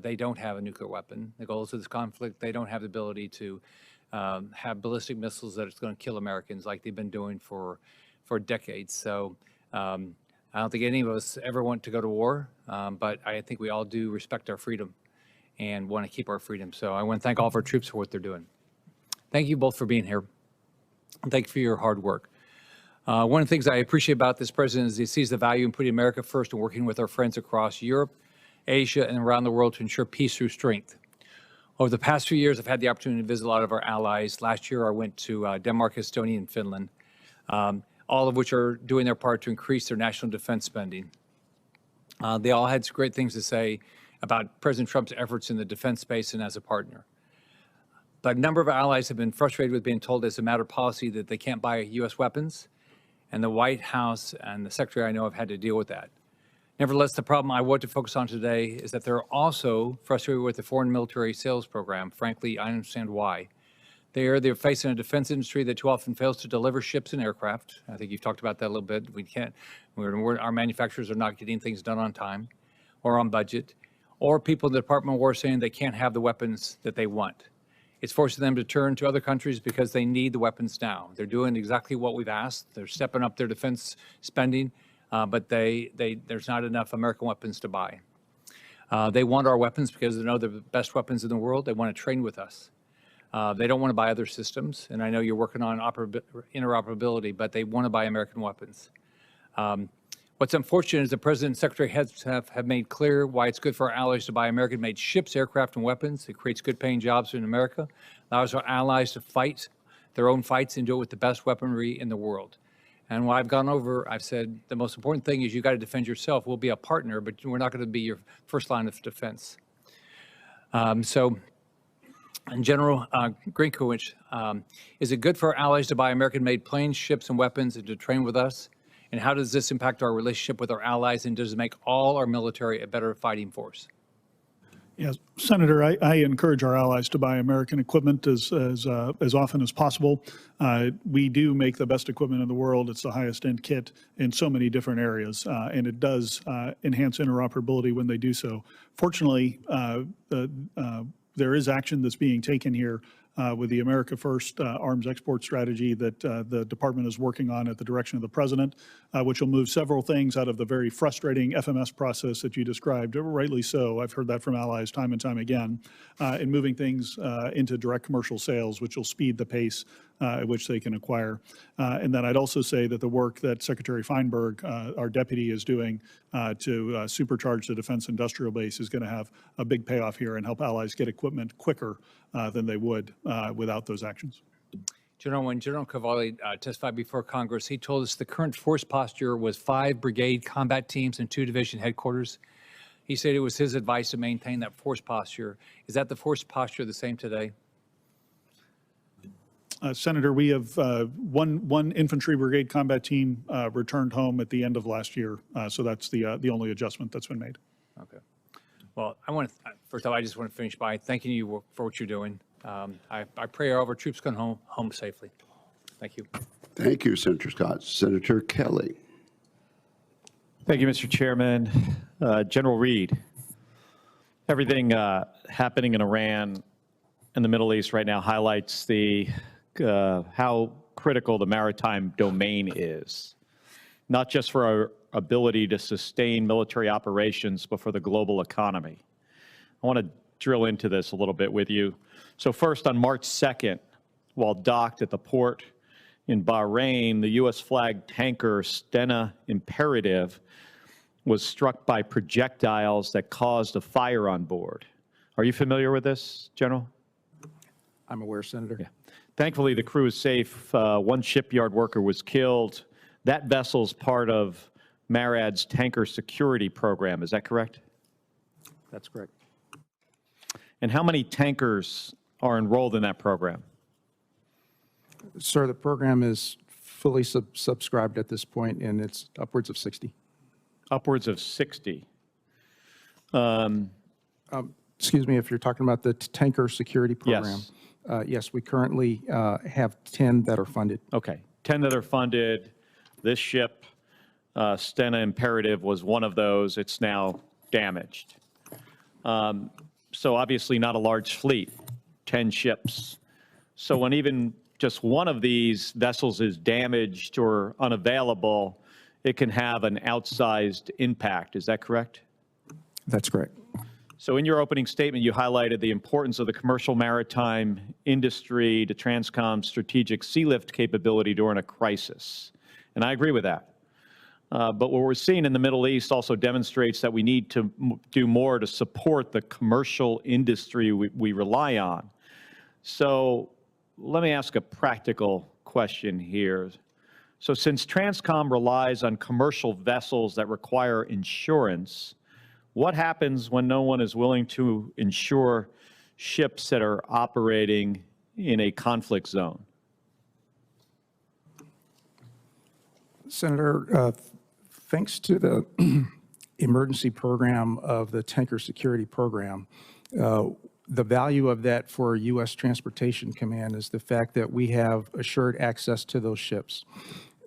they don't have a nuclear weapon. The goals of this conflict, they don't have the ability to have ballistic missiles that it's going to kill Americans like they've been doing for decades. So I don't think any of us ever want to go to war, but I think we all do respect our freedom and want to keep our freedom. So I want to thank all of our troops for what they're doing. Thank you both for being here. And thank you for your hard work. One of the things I appreciate about this president is he sees the value in putting America first and working with our friends across Europe, Asia, and around the world to ensure peace through strength. Over the past few years, I've had the opportunity to visit a lot of our allies. Last year, I went to Denmark, Estonia, and Finland, all of which are doing their part to increase their national defense spending. They all had great things to say about President Trump's efforts in the defense space and as a partner. But a number of allies have been frustrated with being told as a matter of policy that they can't buy U.S. weapons. And the White House and the Secretary I know have had to deal with that. Nevertheless, the problem I want to focus on today is that they're also frustrated with the foreign military sales program. Frankly, I understand why. They're facing a defense industry that too often fails to deliver ships and aircraft. I think you've talked about that a little bit. Our manufacturers are not getting things done on time or on budget, or people in the Department of War saying they can't have the weapons that they want. It's forcing them to turn to other countries because they need the weapons now. They're doing exactly what we've asked. They're stepping up their defense spending, but there's not enough American weapons to buy. They want our weapons because they know they're the best weapons in the world. They want to train with us. They don't want to buy other systems, and I know you're working on interoperability, but they want to buy American weapons. What's unfortunate is the President and Secretary have made clear why it's good for our allies to buy American-made ships, aircraft, and weapons. It creates good-paying jobs in America, allows our allies to fight their own fights and do it with the best weaponry in the world. And when I've gone over, I've said the most important thing is you got to defend yourself. We'll be a partner, but we're not going to be your first line of defense. So, General Grynkewich, is it good for our allies to buy American-made planes, ships, and weapons and to train with us? And how does this impact our relationship with our allies, and does it make all our military a better fighting force? Yes, Senator, I encourage our allies to buy American equipment as often as possible. We do make the best equipment in the world. It's the highest end kit in so many different areas, and it does enhance interoperability when they do so. Fortunately, there is action that's being taken here with the America First arms export strategy that the department is working on at the direction of the president, which will move several things out of the very frustrating FMS process that you described, rightly so. I've heard that from allies time and time again, in moving things into direct commercial sales, which will speed the pace at which they can acquire. And then I'd also say that the work that Secretary Feinberg, our deputy, is doing to supercharge the defense industrial base is going to have a big payoff here and help allies get equipment quicker than they would without those actions. When General Cavalli testified before Congress, he told us the current force posture was 5 brigade combat teams and 2 division headquarters. He said it was his advice to maintain that force posture. Is that the force posture the same today? Senator, we have one infantry brigade combat team returned home at the end of last year. So that's the only adjustment that's been made. Okay. Well, first of all, I just want to finish by thanking you for what you're doing. I pray all of our troops come home safely. Thank you. Thank you, Senator Scott. Senator Kelly. Thank you, Mr. Chairman. General Reed, everything happening in Iran and the Middle East right now highlights how critical the maritime domain is, not just for our ability to sustain military operations, but for the global economy. I want to drill into this a little bit with you. So first, on March 2nd, while docked at the port in Bahrain, the U.S. flagged tanker Stena Imperative was struck by projectiles that caused a fire on board. Are you familiar with this, General? I'm aware, Senator. Yeah. Thankfully, the crew is safe. One shipyard worker was killed. That vessel's part of MARAD's tanker security program. Is that correct? That's correct. And how many tankers are enrolled in that program? Sir, the program is fully subscribed at this point, and it's upwards of 60. Upwards of 60. Excuse me, if you're talking about the tanker security program. Yes. Yes, we currently have 10 that are funded. Okay, 10 that are funded. This ship, Stena Imperative, was one of those. It's now damaged. So obviously not a large fleet, 10 ships. So when even just one of these vessels is damaged or unavailable, it can have an outsized impact. Is that correct? That's correct. So in your opening statement, you highlighted the importance of the commercial maritime industry to Transcom's strategic sea lift capability during a crisis. And I agree with that. But what we're seeing in the Middle East also demonstrates that we need to do more to support the commercial industry we rely on. So let me ask a practical question here. So since Transcom relies on commercial vessels that require insurance, what happens when no one is willing to insure ships that are operating in a conflict zone? Senator, thanks to the emergency program of the Tanker Security Program, the value of that for U.S. Transportation Command is the fact that we have assured access to those ships.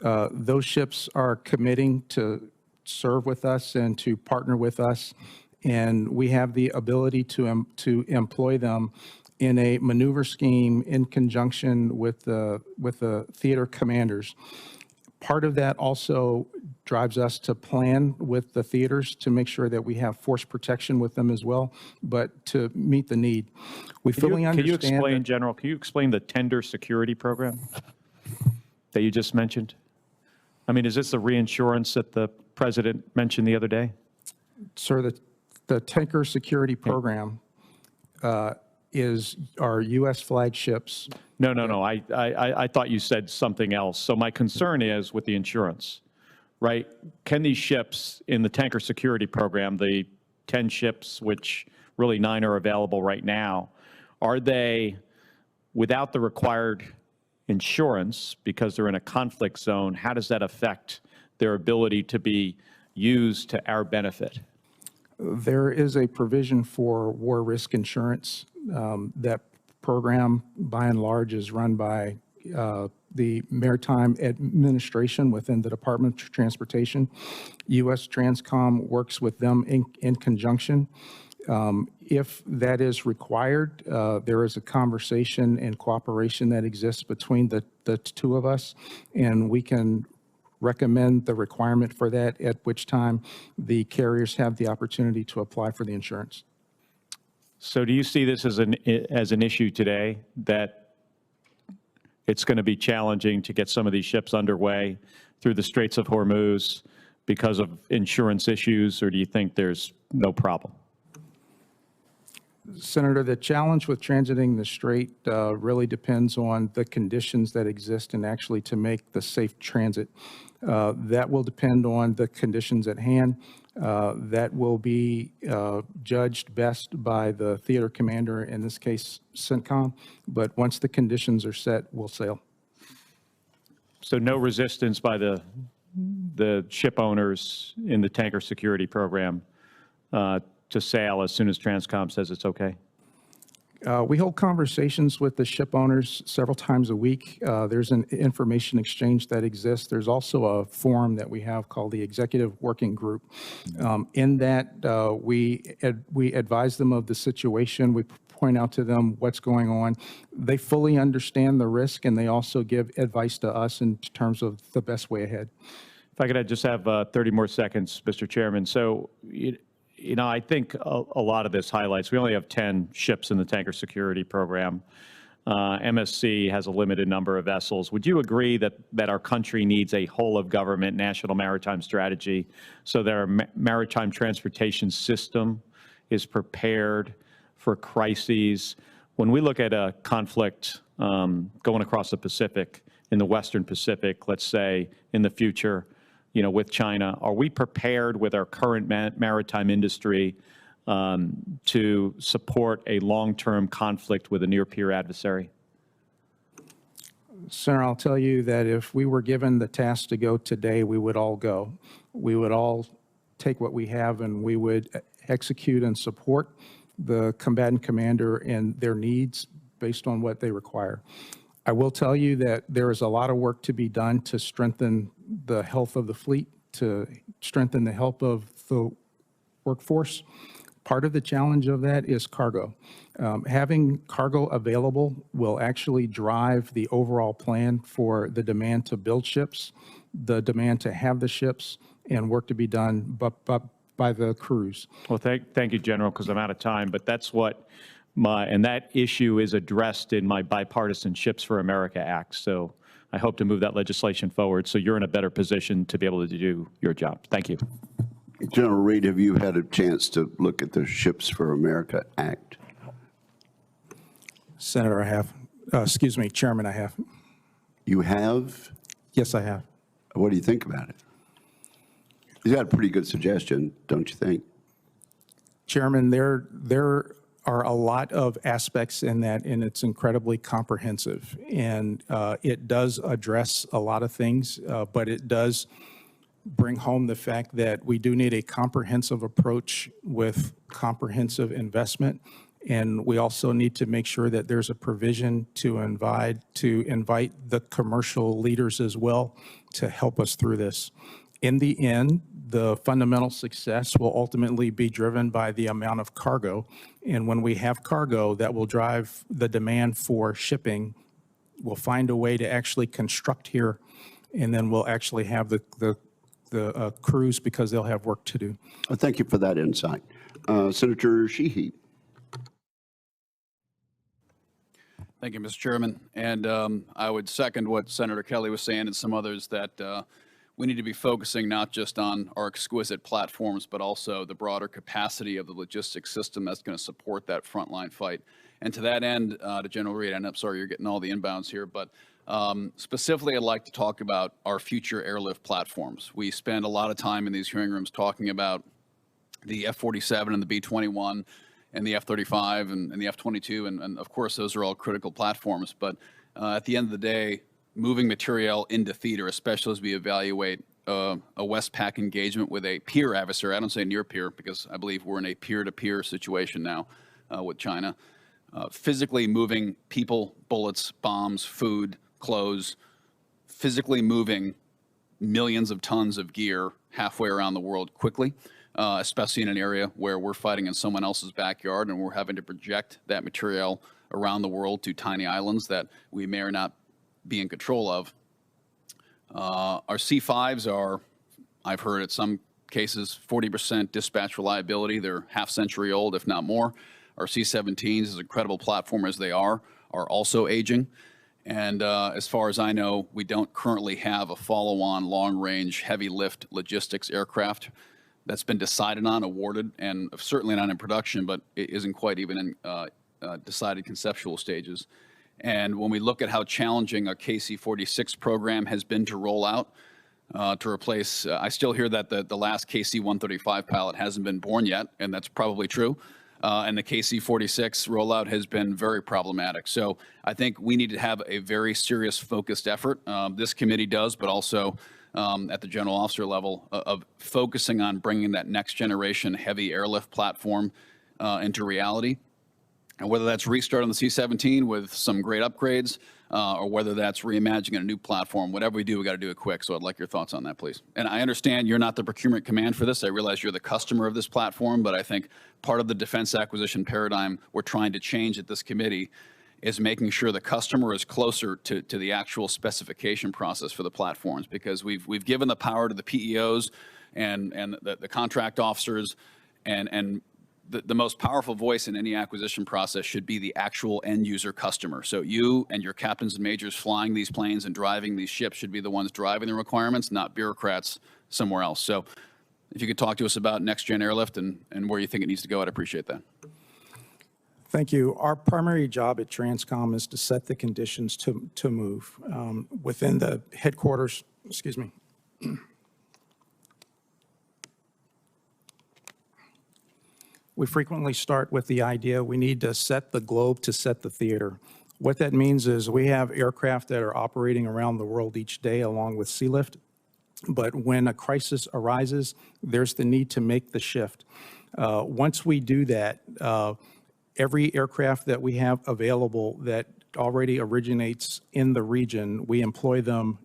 Those ships are committing to serve with us and to partner with us, and we have the ability to employ them in a maneuver scheme in conjunction with the theater commanders. Part of that also drives us to plan with the theaters to make sure that we have force protection with them as well, but to meet the need. We fully understand. Can you explain, General, can you explain the tender security program that you just mentioned? I mean, is this the reinsurance that the President mentioned the other day? Sir, the Tanker Security Program is our U.S. flagships. No. I thought you said something else. So my concern is with the insurance, right? Can these ships in the Tanker Security Program, the 10 ships, which really 9 are available right now, are they without the required insurance because they're in a conflict zone? How does that affect their ability to be used to our benefit? There is a provision for war risk insurance. That program, by and large, is run by the Maritime Administration within the Department of Transportation. U.S. Transcom works with them in conjunction. If that is required, there is a conversation and cooperation that exists between the two of us, and we can recommend the requirement for that, at which time the carriers have the opportunity to apply for the insurance. So do you see this as an issue today, that it's going to be challenging to get some of these ships underway through the Straits of Hormuz because of insurance issues, or do you think there's no problem? Senator, the challenge with transiting the strait really depends on the conditions that exist and actually to make the safe transit. That will depend on the conditions at hand. That will be judged best by the theater commander, in this case, CENTCOM. But once the conditions are set, we'll sail. So no resistance by the ship owners in the tanker security program to sail as soon as Transcom says it's okay? We hold conversations with the ship owners several times a week. There's an information exchange that exists. There's also a forum that we have called the Executive Working Group. In that, we advise them of the situation. We point out to them what's going on. They fully understand the risk, and they also give advice to us in terms of the best way ahead. If I could just have 30 more seconds, Mr. Chairman. So, you know, I think a lot of this highlights, we only have 10 ships in the tanker security program. MSC has a limited number of vessels. Would you agree that our country needs a whole of government national maritime strategy so that our maritime transportation system is prepared for crises? When we look at a conflict going across the Pacific, in the Western Pacific, let's say, in the future, you know, with China, are we prepared with our current maritime industry to support a long-term conflict with a near-peer adversary? Senator, I'll tell you that if we were given the task to go today, we would all go. We would all take what we have and we would execute and support the combatant commander and their needs based on what they require. I will tell you that there is a lot of work to be done to strengthen the health of the fleet, to strengthen the health of the workforce. Part of the challenge of that is cargo. Having cargo available will actually drive the overall plan for the demand to build ships, the demand to have the ships, and work to be done by the crews. Well, thank you, General, because I'm out of time, but that's what and that issue is addressed in my Bipartisan Ships for America Act. So I hope to move that legislation forward so you're in a better position to be able to do your job. Thank you. General Reed, have you had a chance to look at the Ships for America Act? Senator, I have. Excuse me, Chairman, I have. You have? Yes, I have. What do you think about it? You got a pretty good suggestion, don't you think? Chairman, there are a lot of aspects in that, and it's incredibly comprehensive. And it does address a lot of things, but it does bring home the fact that we do need a comprehensive approach with comprehensive investment. And we also need to make sure that there's a provision to invite the commercial leaders as well to help us through this. In the end, the fundamental success will ultimately be driven by the amount of cargo. And when we have cargo, that will drive the demand for shipping. We'll find a way to actually construct here, and then we'll actually have the crews because they'll have work to do. Well, thank you for that insight. Senator Sheehy. Thank you, Mr. Chairman. And I would second what Senator Kelly was saying and some others that we need to be focusing not just on our exquisite platforms, but also the broader capacity of the logistics system that's going to support that frontline fight. And to that end, to General Reed, and I'm sorry you're getting all the inbounds here, but specifically I'd like to talk about our future airlift platforms. We spend a lot of time in these hearing rooms talking about the F-47 and the B-21 and the F-35 and the F-22, and of course those are all critical platforms. But at the end of the day, moving material into theater, especially as we evaluate a Westpac engagement with a peer adversary. I don't say near peer because I believe we're in a peer-to-peer situation now with China. Physically moving people, bullets, bombs, food, clothes, physically moving millions of tons of gear halfway around the world quickly, especially in an area where we're fighting in someone else's backyard and we're having to project that material around the world to tiny islands that we may or not be in control of. Our C5s are, I've heard at some cases, 40% dispatch reliability. They're half-century old, if not more. Our C-17s, as incredible platform as they are also aging. And as far as I know, we don't currently have a follow-on long-range heavy-lift logistics aircraft. that's been decided on, awarded, and certainly not in production, but it isn't quite even in decided conceptual stages. And when we look at how challenging a KC-46 program has been to roll out, to replace, I still hear that the last KC-135 pilot hasn't been born yet, and that's probably true. And the KC-46 rollout has been very problematic. So I think we need to have a very serious, focused effort. This committee does, but also at the general officer level of focusing on bringing that next generation heavy airlift platform into reality. And whether that's restart on the C-17 with some great upgrades, or whether that's reimagining a new platform, whatever we do, we got to do it quick. So I'd like your thoughts on that, please. And I understand you're not the procurement command for this. I realize you're the customer of this platform, but I think part of the defense acquisition paradigm we're trying to change at this committee is making sure the customer is closer to the actual specification process for the platforms, because we've given the power to the PEOs and the contract officers, and the most powerful voice in any acquisition process should be the actual end user customer. So you and your captains and majors flying these planes and driving these ships should be the ones driving the requirements, not bureaucrats somewhere else. So if you could talk to us about next gen airlift and where you think it needs to go, I'd appreciate that. Thank you. Our primary job at Transcom is to set the conditions to move. Within the headquarters, excuse me. We frequently start with the idea we need to set the globe to set the theater. What that means is we have aircraft that are operating around the world each day along with sea lift, but when a crisis arises, there's the need to make the shift. Once we do that, every aircraft that we have available that already originates in the region, we employ them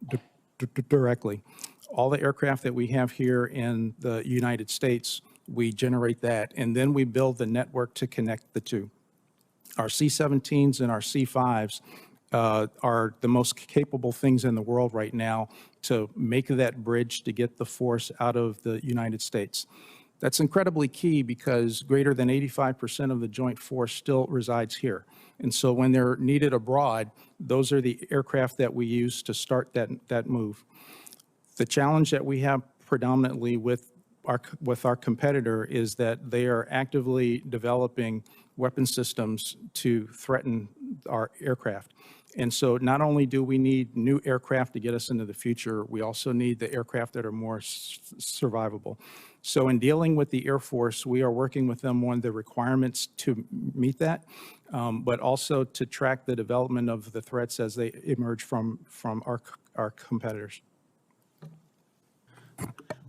directly. All the aircraft that we have here in the United States, we generate that, and then we build the network to connect the two. Our C-17s and our C-5s are the most capable things in the world right now to make that bridge to get the force out of the United States. That's incredibly key because greater than 85% of the joint force still resides here. And so when they're needed abroad, those are the aircraft that we use to start that move. The challenge that we have predominantly with our competitor is that they are actively developing weapon systems to threaten our aircraft. And so not only do we need new aircraft to get us into the future, we also need the aircraft that are more survivable. So in dealing with the Air Force, we are working with them on the requirements to meet that, but also to track the development of the threats as they emerge from our competitors.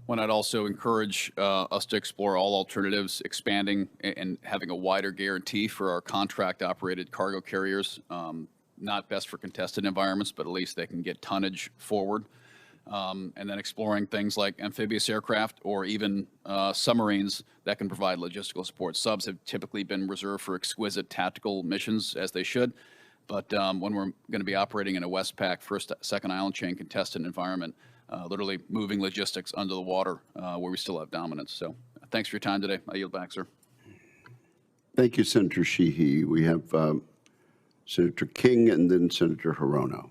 One, I'd also encourage us to explore all alternatives, expanding and having a wider guarantee for our contract-operated cargo carriers. Not best for contested environments, but at least they can get tonnage forward. And then exploring things like amphibious aircraft or even submarines that can provide logistical support. Subs have typically been reserved for exquisite tactical missions, as they should. But when we're going to be operating in a Westpac, first, second island chain contested environment, literally moving logistics under the water where we still have dominance. So thanks for your time today. I yield back, sir. Thank you, Senator Sheehy. We have Senator King and then Senator Hirono.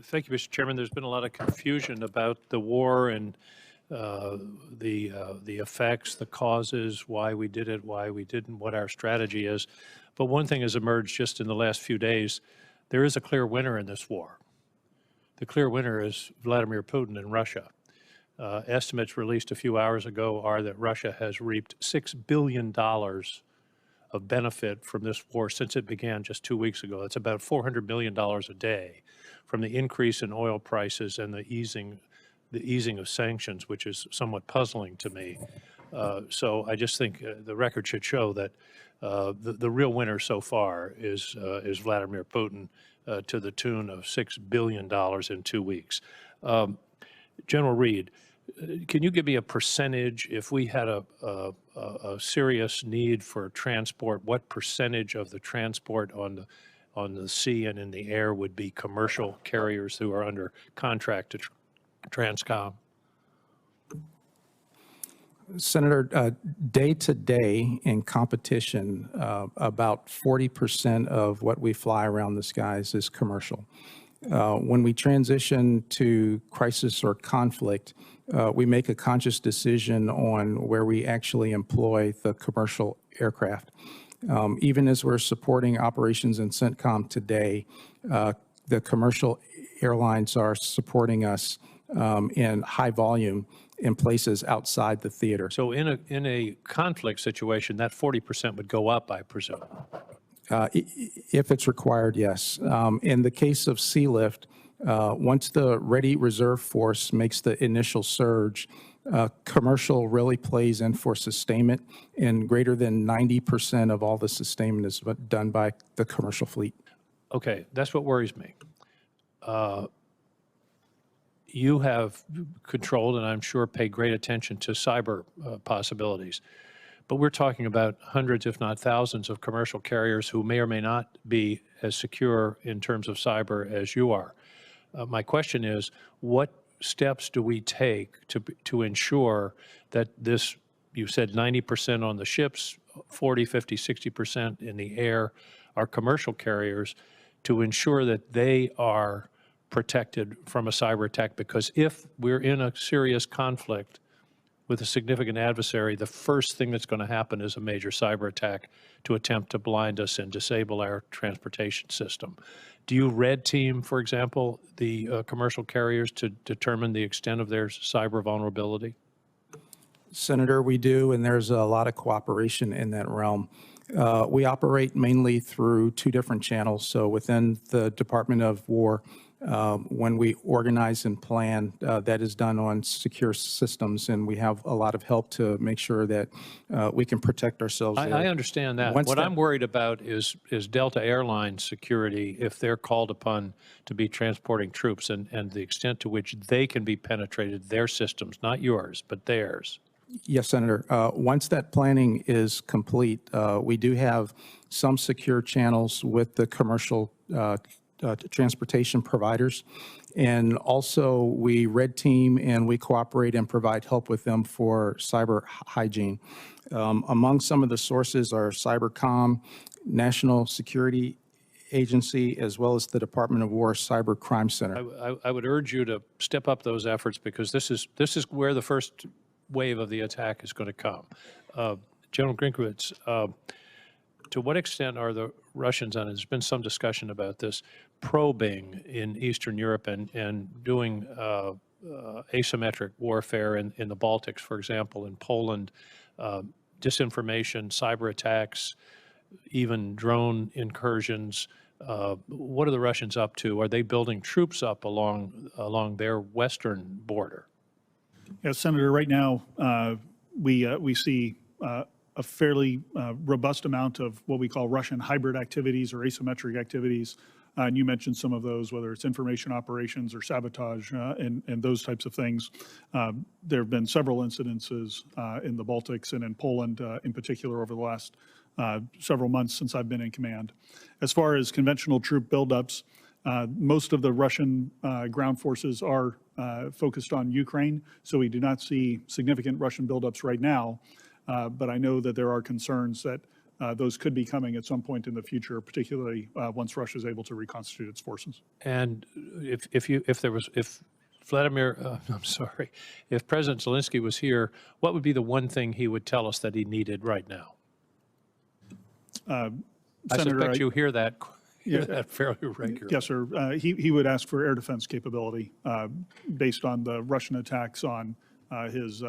Thank you, Mr. Chairman. There's been a lot of confusion about the war and the effects, the causes, why we did it, why we didn't, what our strategy is. But one thing has emerged just in the last few days. There is a clear winner in this war. The clear winner is Vladimir Putin and Russia. Estimates released a few hours ago are that Russia has reaped $6 billion of benefit from this war since it began just 2 weeks ago. That's about $400 million a day from the increase in oil prices and the easing of sanctions, which is somewhat puzzling to me. So I just think the record should show that the real winner so far is Vladimir Putin to the tune of $6 billion in 2 weeks. General Reed, can you give me a percentage, if we had a serious need for transport, what percentage of the transport on the sea and in the air would be commercial carriers who are under contract to Transcom? Senator, day to day in competition, about 40% of what we fly around the skies is commercial. When we transition to crisis or conflict, we make a conscious decision on where we actually employ the commercial aircraft. Even as we're supporting operations in CENTCOM today, the commercial airlines are supporting us in high volume in places outside the theater. So in a conflict situation, that 40% would go up, I presume. If it's required, yes. In the case of Sealift, once the Ready Reserve Force makes the initial surge, commercial really plays in for sustainment, and greater than 90% of all the sustainment is done by the commercial fleet. Okay, that's what worries me. You have controlled, and I'm sure pay great attention to cyber possibilities. But we're talking about hundreds, if not thousands, of commercial carriers who may or may not be as secure in terms of cyber as you are. My question is, what steps do we take to ensure that this, you said 90% on the ships, 40, 50, 60% in the air are commercial carriers, to ensure that they are protected from a cyber attack? Because if we're in a serious conflict with a significant adversary, the first thing that's going to happen is a major cyber attack to attempt to blind us and disable our transportation system. Do you red team, for example, the commercial carriers to determine the extent of their cyber vulnerability? Senator, we do, and there's a lot of cooperation in that realm. We operate mainly through two different channels. So within the Department of War, when we organize and plan, that is done on secure systems, and we have a lot of help to make sure that we can protect ourselves. I understand that. What I'm worried about is Delta Airlines security if they're called upon to be transporting troops, and the extent to which they can be penetrated, their systems, not yours, but theirs. Yes, Senator. Once that planning is complete, we do have some secure channels with the commercial transportation providers. And also we red team and we cooperate and provide help with them for cyber hygiene. Among some of the sources are Cybercom, National Security Agency, as well as the Department of War Cyber Crime Center. I would urge you to step up those efforts, because this is where the first wave of the attack is going to come. General Grynkewich, to what extent are the Russians, and there's been some discussion about this, probing in Eastern Europe and doing asymmetric warfare in the Baltics, for example, in Poland, disinformation, cyber attacks, even drone incursions? What are the Russians up to? Are they building troops up along their western border? Yes, Senator, right now we see a fairly robust amount of what we call Russian hybrid activities or asymmetric activities. And you mentioned some of those, whether it's information operations or sabotage and those types of things. There have been several incidences in the Baltics and in Poland in particular over the last several months since I've been in command. As far as conventional troop buildups, most of the Russian ground forces are focused on Ukraine, so we do not see significant Russian buildups right now. But I know that there are concerns that those could be coming at some point in the future, particularly once Russia is able to reconstitute its forces. And if President Zelensky was here, what would be the one thing he would tell us that he needed right now? I suspect you hear that fairly regularly. Yes, sir. He would ask for air defense capability based on the Russian attacks on his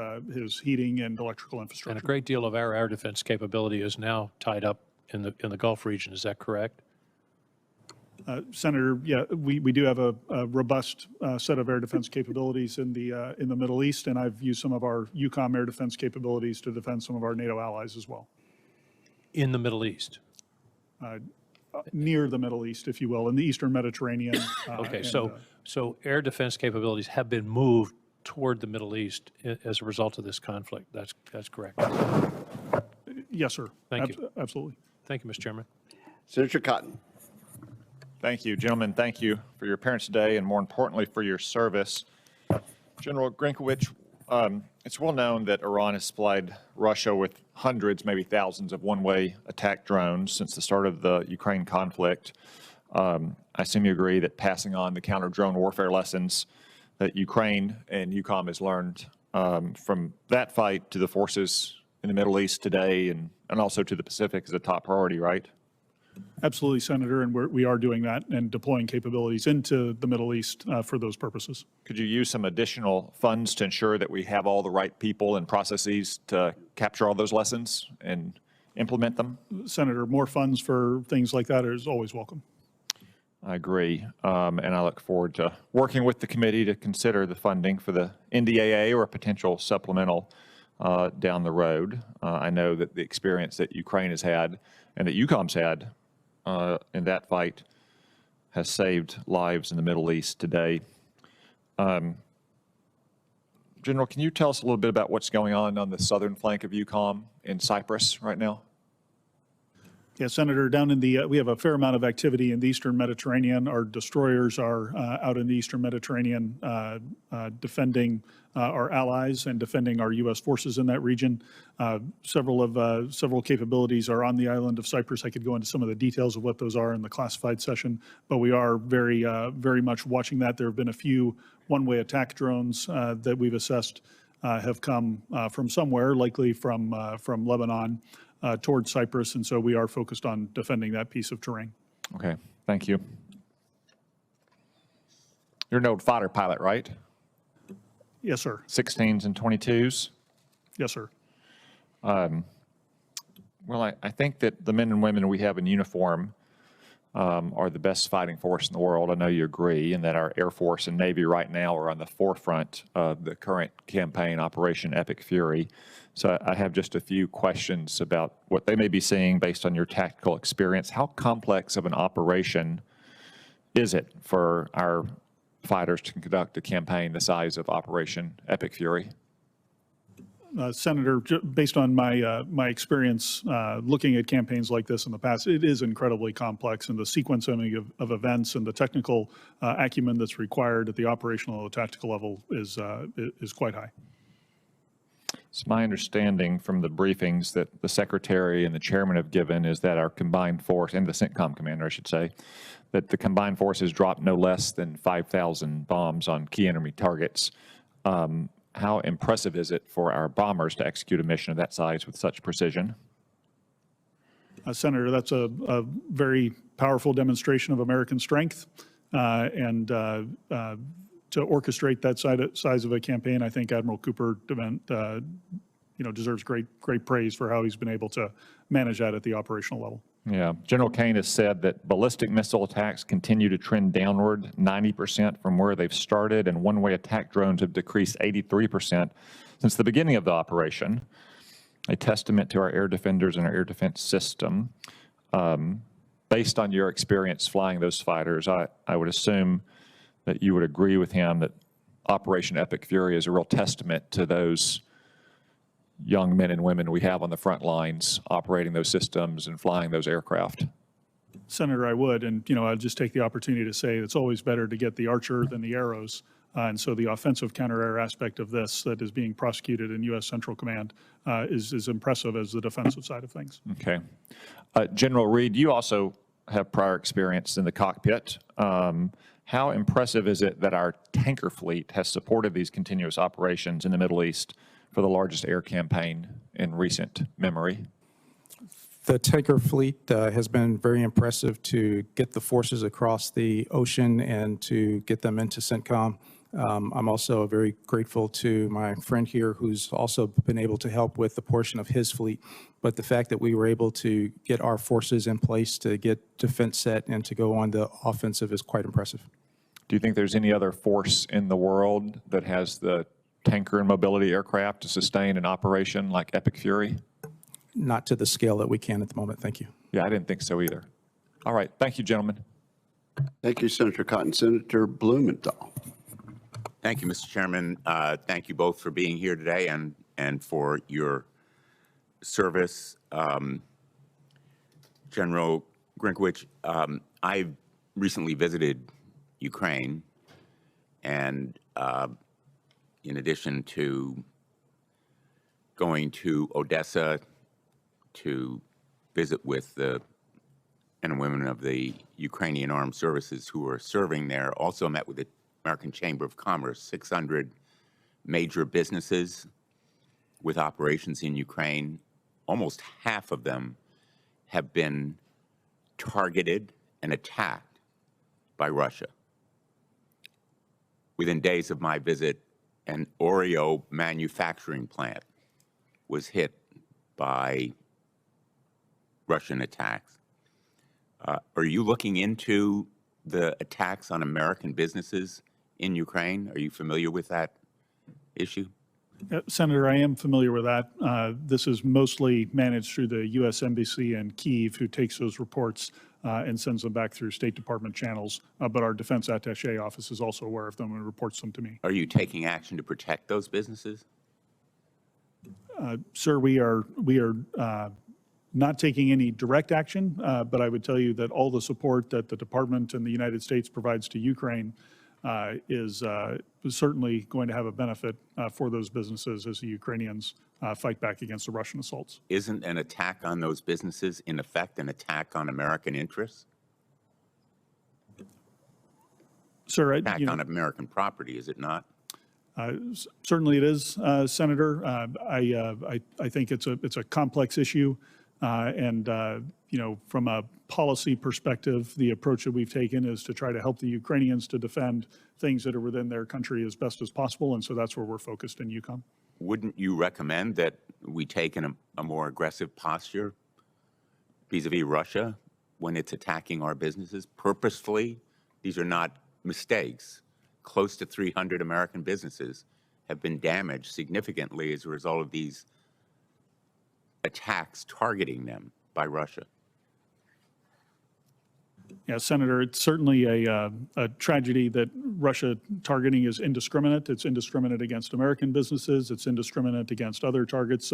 heating and electrical infrastructure. And a great deal of our air defense capability is now tied up in the Gulf region. Is that correct? Senator, yeah, we do have a robust set of air defense capabilities in the Middle East, and I've used some of our EUCOM air defense capabilities to defend some of our NATO allies as well. In the Middle East? Near the Middle East, if you will, in the Eastern Mediterranean. Okay, so air defense capabilities have been moved toward the Middle East as a result of this conflict. That's correct. Yes, sir. Thank you. Absolutely. Thank you, Mr. Chairman. Senator Cotton. Thank you, gentlemen. Thank you for your appearance today, and more importantly, for your service. General Grynkewich, it's well known that Iran has supplied Russia with hundreds, maybe thousands of one-way attack drones since the start of the Ukraine conflict. I assume you agree that passing on the counter-drone warfare lessons that Ukraine and EUCOM has learned from that fight to the forces in the Middle East today and also to the Pacific is a top priority, right? Absolutely, Senator, and we are doing that and deploying capabilities into the Middle East for those purposes. Could you use some additional funds to ensure that we have all the right people and processes to capture all those lessons and implement them? Senator, more funds for things like that is always welcome. I agree, and I look forward to working with the committee to consider the funding for the NDAA or a potential supplemental down the road. I know that the experience that Ukraine has had and that EUCOM's had in that fight has saved lives in the Middle East today. General, can you tell us a little bit about what's going on the southern flank of EUCOM in Cyprus right now? Yeah, Senator, down in the, we have a fair amount of activity in the Eastern Mediterranean. Our destroyers are out in the Eastern Mediterranean defending our allies and defending our U.S. forces in that region. Several capabilities are on the island of Cyprus. I could go into some of the details of what those are in the classified session, but we are very much watching that. There have been a few one-way attack drones that we've assessed have come from somewhere, likely from Lebanon, towards Cyprus, and so we are focused on defending that piece of terrain. Okay, thank you. You're no fighter pilot, right? Yes, sir. 16s and 22s? Yes, sir. Well, I think that the men and women we have in uniform are the best fighting force in the world. I know you agree, and that our Air Force and Navy right now are on the forefront of the current campaign, Operation Epic Fury. So I have just a few questions about what they may be seeing based on your tactical experience. How complex of an operation is it for our fighters to conduct a campaign the size of Operation Epic Fury? Senator, based on my experience looking at campaigns like this in the past, it is incredibly complex, and the sequencing of events and the technical acumen that's required at the operational or tactical level is quite high. It's my understanding from the briefings that the Secretary and the Chairman have given is that our combined force, and the CENTCOM commander, I should say, that the combined force has dropped no less than 5,000 bombs on key enemy targets. How impressive is it for our bombers to execute a mission of that size with such precision? Senator, that's a very powerful demonstration of American strength, and to orchestrate that size of a campaign, I think Admiral Cooper deserves great praise for how he's been able to manage that at the operational level. Yeah, General Kane has said that ballistic missile attacks continue to trend downward 90% from where they've started, and one-way attack drones have decreased 83% since the beginning of the operation, a testament to our air defenders and our air defense system. Based on your experience flying those fighters, I would assume that you would agree with him that Operation Epic Fury is a real testament to those young men and women we have on the front lines operating those systems and flying those aircraft. Senator, I would, and I'll just take the opportunity to say it's always better to get the archer than the arrows, and so the offensive counter-air aspect of this that is being prosecuted in U.S. Central Command is as impressive as the defensive side of things. Okay. General Reed, you also have prior experience in the cockpit. How impressive is it that our tanker fleet has supported these continuous operations in the Middle East for the largest air campaign in recent memory? The tanker fleet has been very impressive to get the forces across the ocean and to get them into CENTCOM. I'm also very grateful to my friend here who's also been able to help with the portion of his fleet. But the fact that we were able to get our forces in place to get defense set and to go on the offensive is quite impressive. Do you think there's any other force in the world that has the tanker and mobility aircraft to sustain an operation like Epic Fury? Not to the scale that we can at the moment. Thank you. Yeah, I didn't think so either. All right. Thank you, gentlemen. Thank you, Senator Cotton. Senator Blumenthal. Thank you, Mr. Chairman. Thank you both for being here today and for your service. General Grynkewich, I recently visited Ukraine, and in addition to going to Odessa to visit with the and women of the Ukrainian Armed Services who are serving there. Also met with the American Chamber of Commerce, 600 major businesses with operations in Ukraine. Almost half of them have been targeted and attacked by Russia. Within days of my visit, an Oreo manufacturing plant was hit by Russian attacks. Are you looking into the attacks on American businesses in Ukraine? Are you familiar with that issue? Senator, I am familiar with that. This is mostly managed through the U.S. Embassy in Kyiv, who takes those reports and sends them back through State Department channels. But our defense attaché office is also aware of them and reports them to me. Are you taking action to protect those businesses? Sir, we are not taking any direct action, but I would tell you that all the support that the department and the United States provides to Ukraine is certainly going to have a benefit for those businesses as the Ukrainians fight back against the Russian assaults. Isn't an attack on those businesses, in effect, an attack on American interests? Sir, attack on American property, is it not? Certainly it is, Senator. I think it's a complex issue. From a policy perspective, the approach that we've taken is to try to help the Ukrainians to defend things that are within their country as best as possible. And so that's where we're focused in EUCOM. Wouldn't you recommend that we take a more aggressive posture vis-a-vis Russia when it's attacking our businesses purposefully? These are not mistakes. Close to 300 American businesses have been damaged significantly as a result of these attacks targeting them by Russia. Yeah, Senator, it's certainly a tragedy that Russia targeting is indiscriminate. It's indiscriminate against American businesses. It's indiscriminate against other targets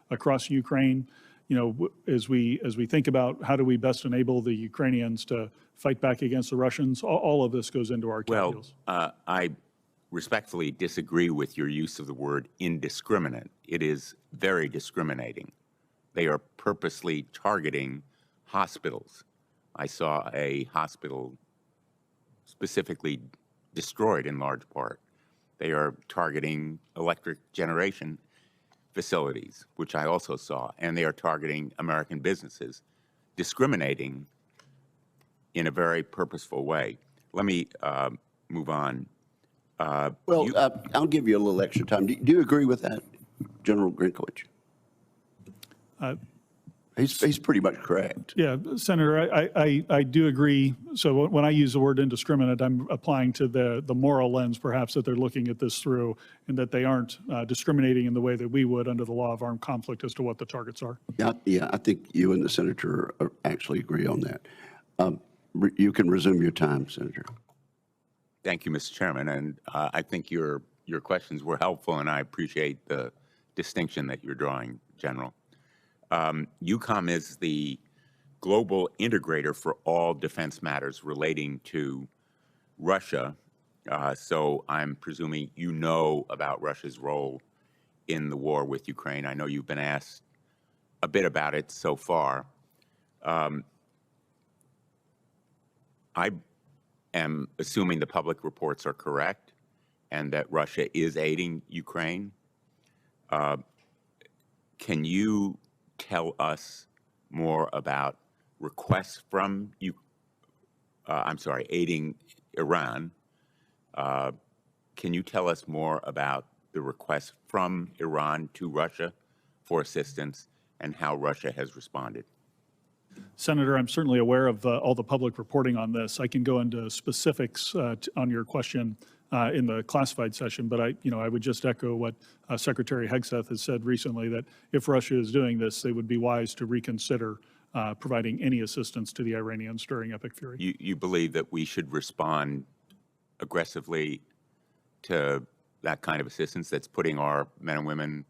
across Ukraine. As we think about how do we best enable the Ukrainians to fight back against the Russians, all of this goes into our calculus. Well, I respectfully disagree with your use of the word indiscriminate. It is very discriminating. They are purposely targeting hospitals. I saw a hospital specifically destroyed in large part. They are targeting electric generation facilities, which I also saw, and they are targeting American businesses, discriminating in a very purposeful way. Let me move on. I'll give you a little extra time. Do you agree with that, General Grynkewich? He's pretty much correct. Yeah, Senator, I do agree. So when I use the word indiscriminate, I'm applying to the moral lens, perhaps, that they're looking at this through, and that they aren't discriminating in the way that we would under the law of armed conflict as to what the targets are. Yeah, I think you and the Senator actually agree on that. You can resume your time, Senator. Thank you, Mr. Chairman, and I think your questions were helpful, and I appreciate the distinction that you're drawing, General. EUCOM is the global integrator for all defense matters relating to Russia. So I'm presuming you know about Russia's role in the war with Ukraine. I know you've been asked a bit about it so far. I am assuming the public reports are correct and that Russia is aiding Ukraine. Can you tell us more about requests from aiding Iran? Can you tell us more about the requests from Iran to Russia for assistance and how Russia has responded? Senator, I'm certainly aware of all the public reporting on this. I can go into specifics on your question in the classified session, but I would just echo what Secretary Hegseth has said recently, that if Russia is doing this, they would be wise to reconsider providing any assistance to the Iranians during Epic Fury. You believe that we should respond aggressively to that kind of assistance that's putting our men and women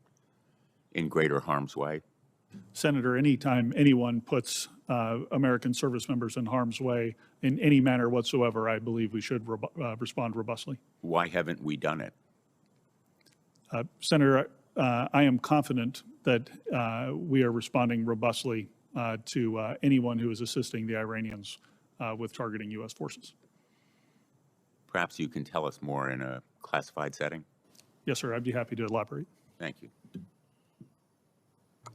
in greater harm's way? Senator, anytime anyone puts American service members in harm's way in any manner whatsoever, I believe we should respond robustly. Why haven't we done it? Senator, I am confident that we are responding robustly to anyone who is assisting the Iranians with targeting U.S. forces. Perhaps you can tell us more in a classified setting? Yes, sir. I'd be happy to elaborate. Thank you.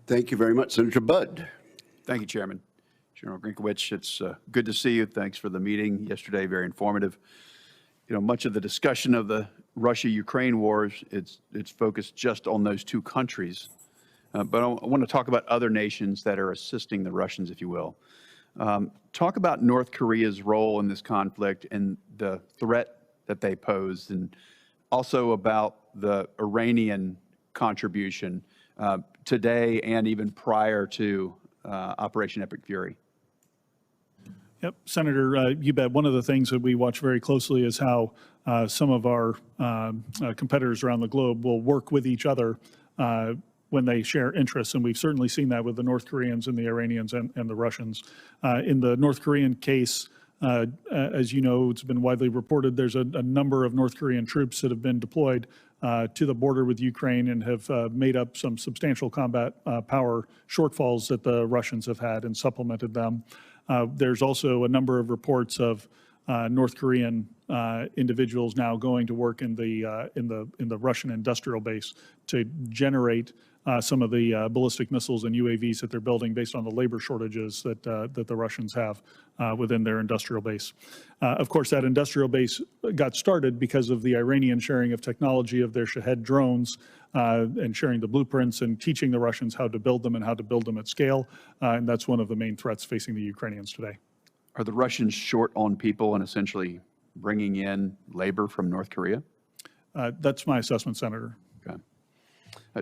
Thank you very much, Senator Budd. Thank you, Chairman. General Grynkewich, it's good to see you. Thanks for the meeting yesterday, very informative. You know, much of the discussion of the Russia-Ukraine wars, it's focused just on those two countries. But I want to talk about other nations that are assisting the Russians, if you will. Talk about North Korea's role in this conflict and the threat that they pose, and also about the Iranian contribution today and even prior to Operation Epic Fury. Yep, Senator, you bet. One of the things that we watch very closely is how some of our competitors around the globe will work with each other when they share interests, and we've certainly seen that with the North Koreans and the Iranians and the Russians. In the North Korean case, as you know, it's been widely reported, there's a number of North Korean troops that have been deployed to the border with Ukraine and have made up some substantial combat power shortfalls that the Russians have had and supplemented them. There's also a number of reports of North Korean individuals now going to work in the Russian industrial base to generate some of the ballistic missiles and UAVs that they're building based on the labor shortages that the Russians have within their industrial base. Of course, that industrial base got started because of the Iranian sharing of technology of their Shahed drones and sharing the blueprints and teaching the Russians how to build them and how to build them at scale. And that's one of the main threats facing the Ukrainians today. Are the Russians short on people and essentially bringing in labor from North Korea? That's my assessment, Senator. Okay.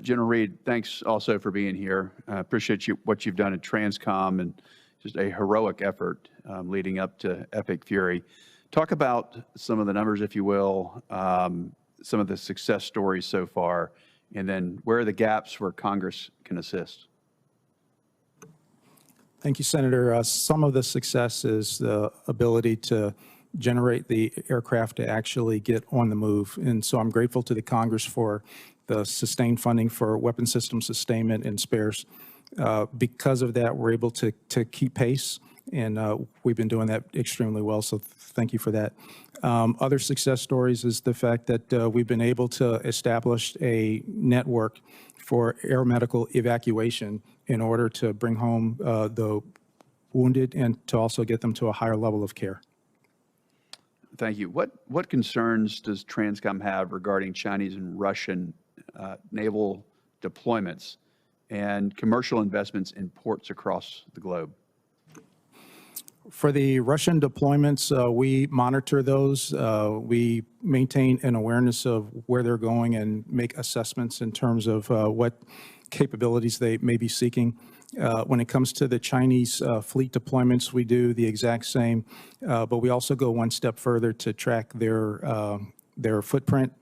General Reed, thanks also for being here. I appreciate what you've done at Transcom and just a heroic effort leading up to Epic Fury. Talk about some of the numbers, if you will, some of the success stories so far, and then where are the gaps where Congress can assist? Thank you, Senator. Some of the success is the ability to generate the aircraft to actually get on the move. And so I'm grateful to the Congress for the sustained funding for weapon system sustainment and spares. Because of that, we're able to keep pace, and we've been doing that extremely well, so thank you for that. Other success stories is the fact that we've been able to establish a network for air medical evacuation in order to bring home the wounded and to also get them to a higher level of care. Thank you. What concerns does Transcom have regarding Chinese and Russian naval deployments and commercial investments in ports across the globe? For the Russian deployments, we monitor those. We maintain an awareness of where they're going and make assessments in terms of what capabilities they may be seeking. When it comes to the Chinese fleet deployments, we do the exact same, but we also go one step further to track their footprint,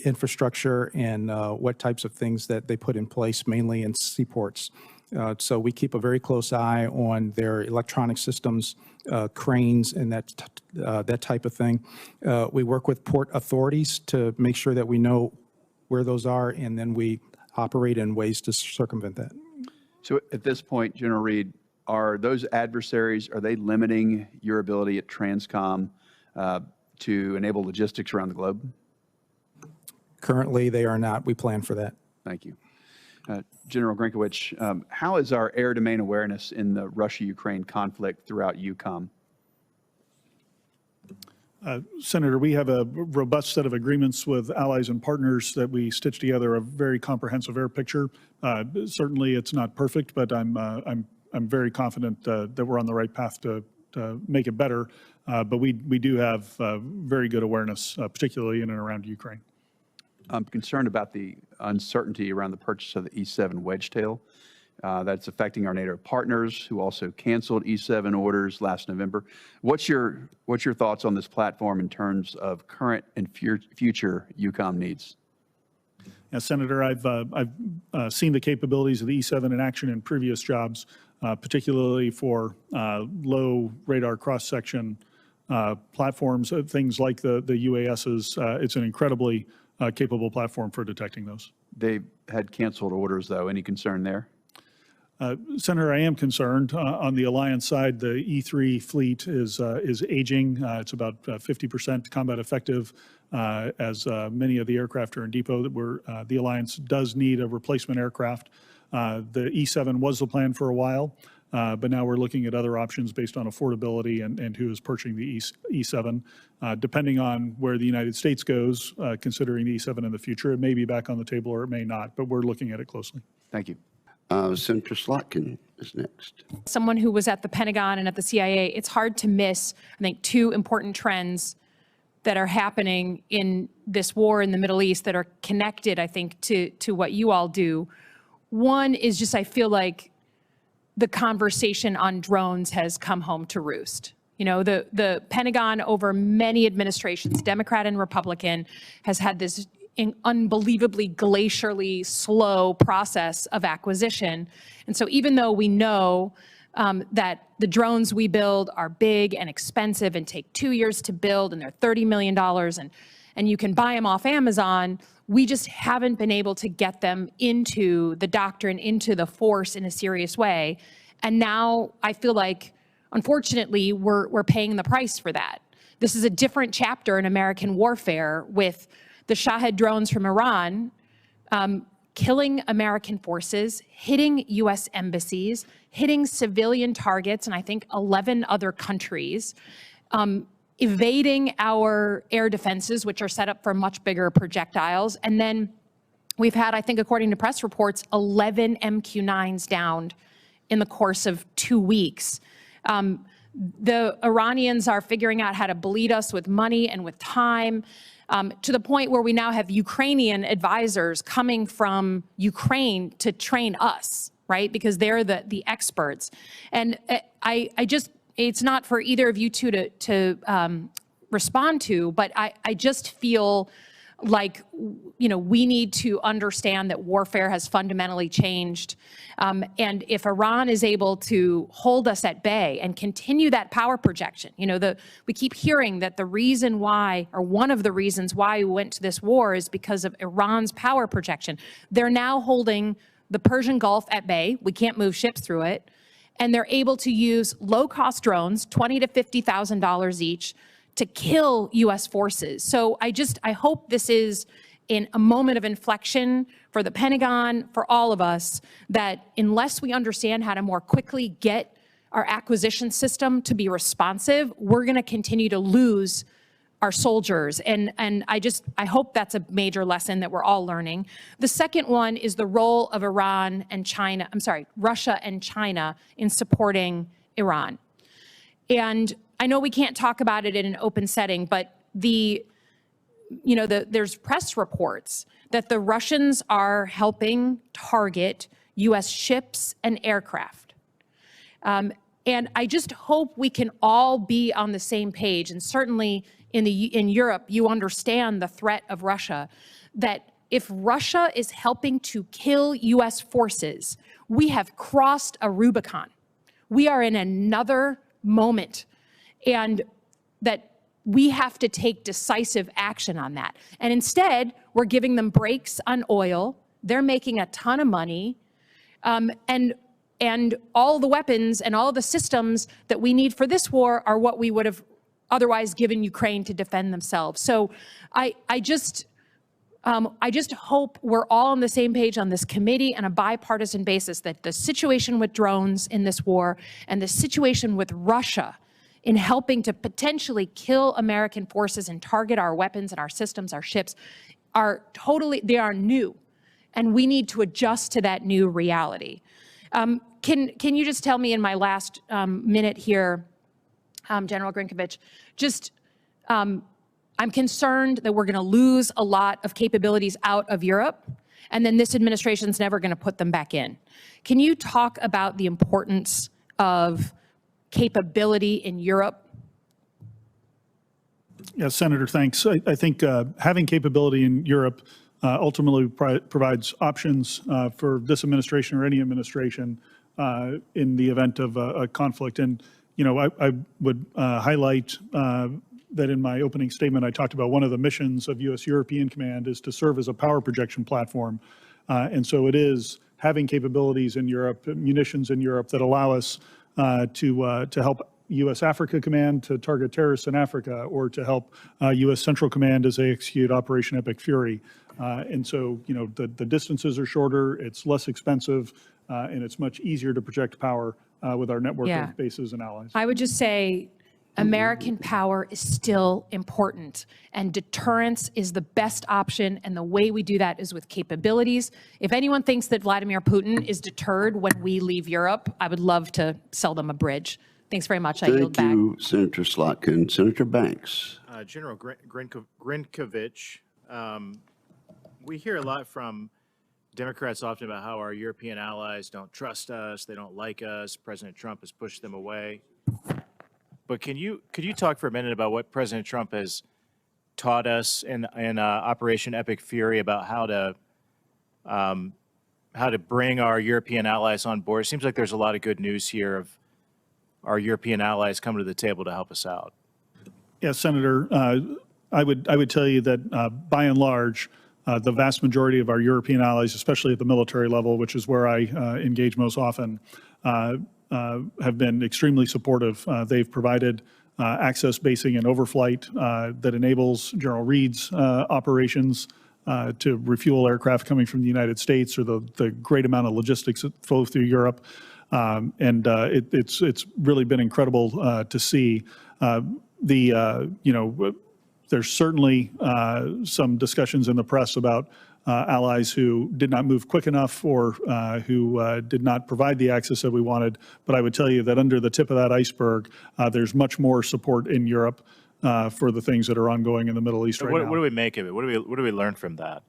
infrastructure, and what types of things that they put in place, mainly in seaports. So we keep a very close eye on their electronic systems, cranes, and that type of thing. We work with port authorities to make sure that we know where those are, and then we operate in ways to circumvent that. So at this point, General Reed, are those adversaries, are they limiting your ability at Transcom to enable logistics around the globe? Currently, they are not. We plan for that. Thank you. General Grynkewich, how is our air domain awareness in the Russia-Ukraine conflict throughout EUCOM? Senator, we have a robust set of agreements with allies and partners that we stitch together a very comprehensive air picture. Certainly, it's not perfect, but I'm very confident that we're on the right path to make it better. But we do have very good awareness, particularly in and around Ukraine. I'm concerned about the uncertainty around the purchase of the E-7 Wedgetail. That's affecting our NATO partners who also canceled E-7 orders last November. What's your thoughts on this platform in terms of current and future EUCOM needs? Yeah, Senator, I've seen the capabilities of the E-7 in action in previous jobs, particularly for low radar cross-section platforms, things like the UASs. It's an incredibly capable platform for detecting those. They've had canceled orders, though. Any concern there? Senator, I am concerned on the alliance side. The E3 fleet is aging. It's about 50% combat effective, as many of the aircraft are in depot. That the alliance does need a replacement aircraft. The E7 was the plan for a while, but now we're looking at other options based on affordability and who is purchasing the E7. Depending on where the United States goes, considering the E7 in the future, it may be back on the table or it may not, but we're looking at it closely. Thank you. Senator Slotkin is next. Someone who was at the Pentagon and at the CIA, it's hard to miss, I think, two important trends that are happening in this war in the Middle East that are connected, I think, to what you all do. One is just, I feel like the conversation on drones has come home to roost. You know, the Pentagon over many administrations, Democrat and Republican, has had this unbelievably glacially slow process of acquisition. And so even though we know that the drones we build are big and expensive and take 2 years to build and they're $30 million and you can buy them off Amazon, we just haven't been able to get them into the doctrine, into the force in a serious way. And now I feel like, unfortunately, we're paying the price for that. This is a different chapter in American warfare with the Shahed drones from Iran killing American forces, hitting U.S. embassies, hitting civilian targets, and I think 11 other countries, evading our air defenses, which are set up for much bigger projectiles. And then we've had, I think, according to press reports, 11 MQ-9s downed in the course of 2 weeks. The Iranians are figuring out how to bleed us with money and with time, to the point where we now have Ukrainian advisors coming from Ukraine to train us, right? Because they're the experts. And I just, it's not for either of you two to respond to, but I just feel like, you know, we need to understand that warfare has fundamentally changed. And if Iran is able to hold us at bay and continue that power projection, you know, we keep hearing that the reason why, or one of the reasons why we went to this war is because of Iran's power projection. They're now holding the Persian Gulf at bay. We can't move ships through it. And they're able to use low-cost drones, $20,000 to $50,000 each, to kill U.S. forces. So I hope this is in a moment of inflection for the Pentagon, for all of us, that unless we understand how to more quickly get our acquisition system to be responsive, we're going to continue to lose our soldiers. And I hope that's a major lesson that we're all learning. The second one is the role of Russia and China in supporting Iran. And I know we can't talk about it in an open setting, but there's press reports that the Russians are helping target U.S. ships and aircraft. And I just hope we can all be on the same page. And certainly in Europe, you understand the threat of Russia, that if Russia is helping to kill U.S. forces, we have crossed a Rubicon. We are in another moment, and that we have to take decisive action on that. And instead, we're giving them breaks on oil. They're making a ton of money. And all the weapons and all the systems that we need for this war are what we would have otherwise given Ukraine to defend themselves. So I just hope we're all on the same page on this committee on a bipartisan basis, that the situation with drones in this war and the situation with Russia in helping to potentially kill American forces and target our weapons and our systems, our ships, they are new. And we need to adjust to that new reality. Can you just tell me in my last minute here, General Grynkewich, I'm concerned that we're going to lose a lot of capabilities out of Europe, and then this administration's never going to put them back in. Can you talk about the importance of capability in Europe? Yes, Senator, thanks. I think having capability in Europe ultimately provides options for this administration or any administration in the event of a conflict. And, you know, I would highlight that in my opening statement, I talked about one of the missions of U.S. European Command is to serve as a power projection platform. And so it is having capabilities in Europe, munitions in Europe that allow us to help U.S. Africa Command to target terrorists in Africa, or to help U.S. Central Command as they execute Operation Epic Fury. And so, the distances are shorter, it's less expensive, and it's much easier to project power with our network of bases and allies. I would just say American power is still important, and deterrence is the best option, and the way we do that is with capabilities. If anyone thinks that Vladimir Putin is deterred when we leave Europe, I would love to sell them a bridge. Thanks very much. I yield back. Thank you, Senator Slotkin. Senator Banks. General Grynkewich, we hear a lot from Democrats often about how our European allies don't trust us, they don't like us, President Trump has pushed them away. But could you talk for a minute about what President Trump has taught us in Operation Epic Fury about how to bring our European allies on board? It seems like there's a lot of good news here of our European allies coming to the table to help us out. Yes, Senator, I would tell you that by and large, the vast majority of our European allies, especially at the military level, which is where I engage most often, have been extremely supportive. They've provided access, basing, and overflight that enables General Reed's operations to refuel aircraft coming from the United States, or the great amount of logistics that flow through Europe. It's really been incredible to see. There's certainly some discussions in the press about allies who did not move quick enough, or who did not provide the access that we wanted. But I would tell you that under the tip of that iceberg, there's much more support in Europe for the things that are ongoing in the Middle East right now. What do we make of it? What do we learn from that?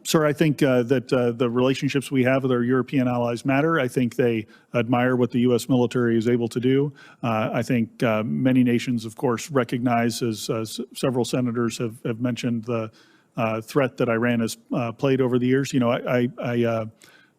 Sir, I think that the relationships we have with our European allies matter. I think they admire what the U.S. military is able to do. I think many nations, of course, recognize, as several senators have mentioned, the threat that Iran has played over the years.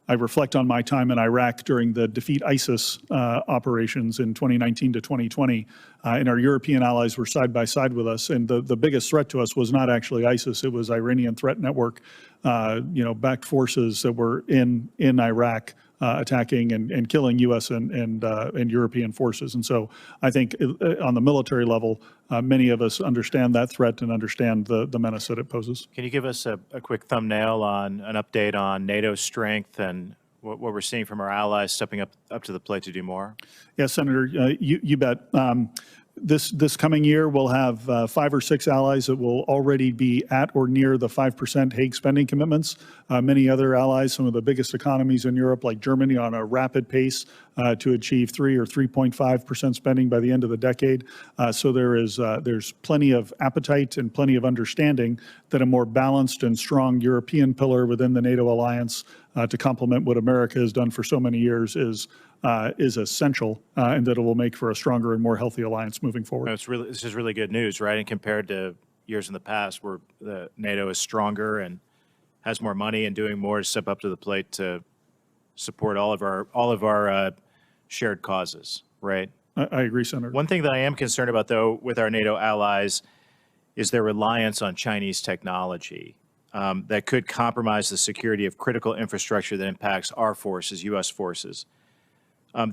I reflect on my time in Iraq during the defeat ISIS operations in 2019 to 2020, and our European allies were side by side with us. And the biggest threat to us was not actually ISIS; it was Iranian threat network, backed forces that were in Iraq attacking and killing U.S. and European forces. And so I think on the military level, many of us understand that threat and understand the menace that it poses. Can you give us a quick thumbnail on an update on NATO's strength and what we're seeing from our allies stepping up to the plate to do more? Yes, Senator, you bet. This coming year, we'll have 5 or 6 allies that will already be at or near the 5% Hague spending commitments. Many other allies, some of the biggest economies in Europe, like Germany, on a rapid pace to achieve 3 or 3.5% spending by the end of the decade. So there's plenty of appetite and plenty of understanding that a more balanced and strong European pillar within the NATO alliance to complement what America has done for so many years is essential, and that it will make for a stronger and more healthy alliance moving forward. This is really good news, right? And compared to years in the past, where the NATO is stronger and has more money and doing more to step up to the plate to support all of our shared causes, right? I agree, Senator. One thing that I am concerned about, though, with our NATO allies is their reliance on Chinese technology that could compromise the security of critical infrastructure that impacts our forces, U.S. forces.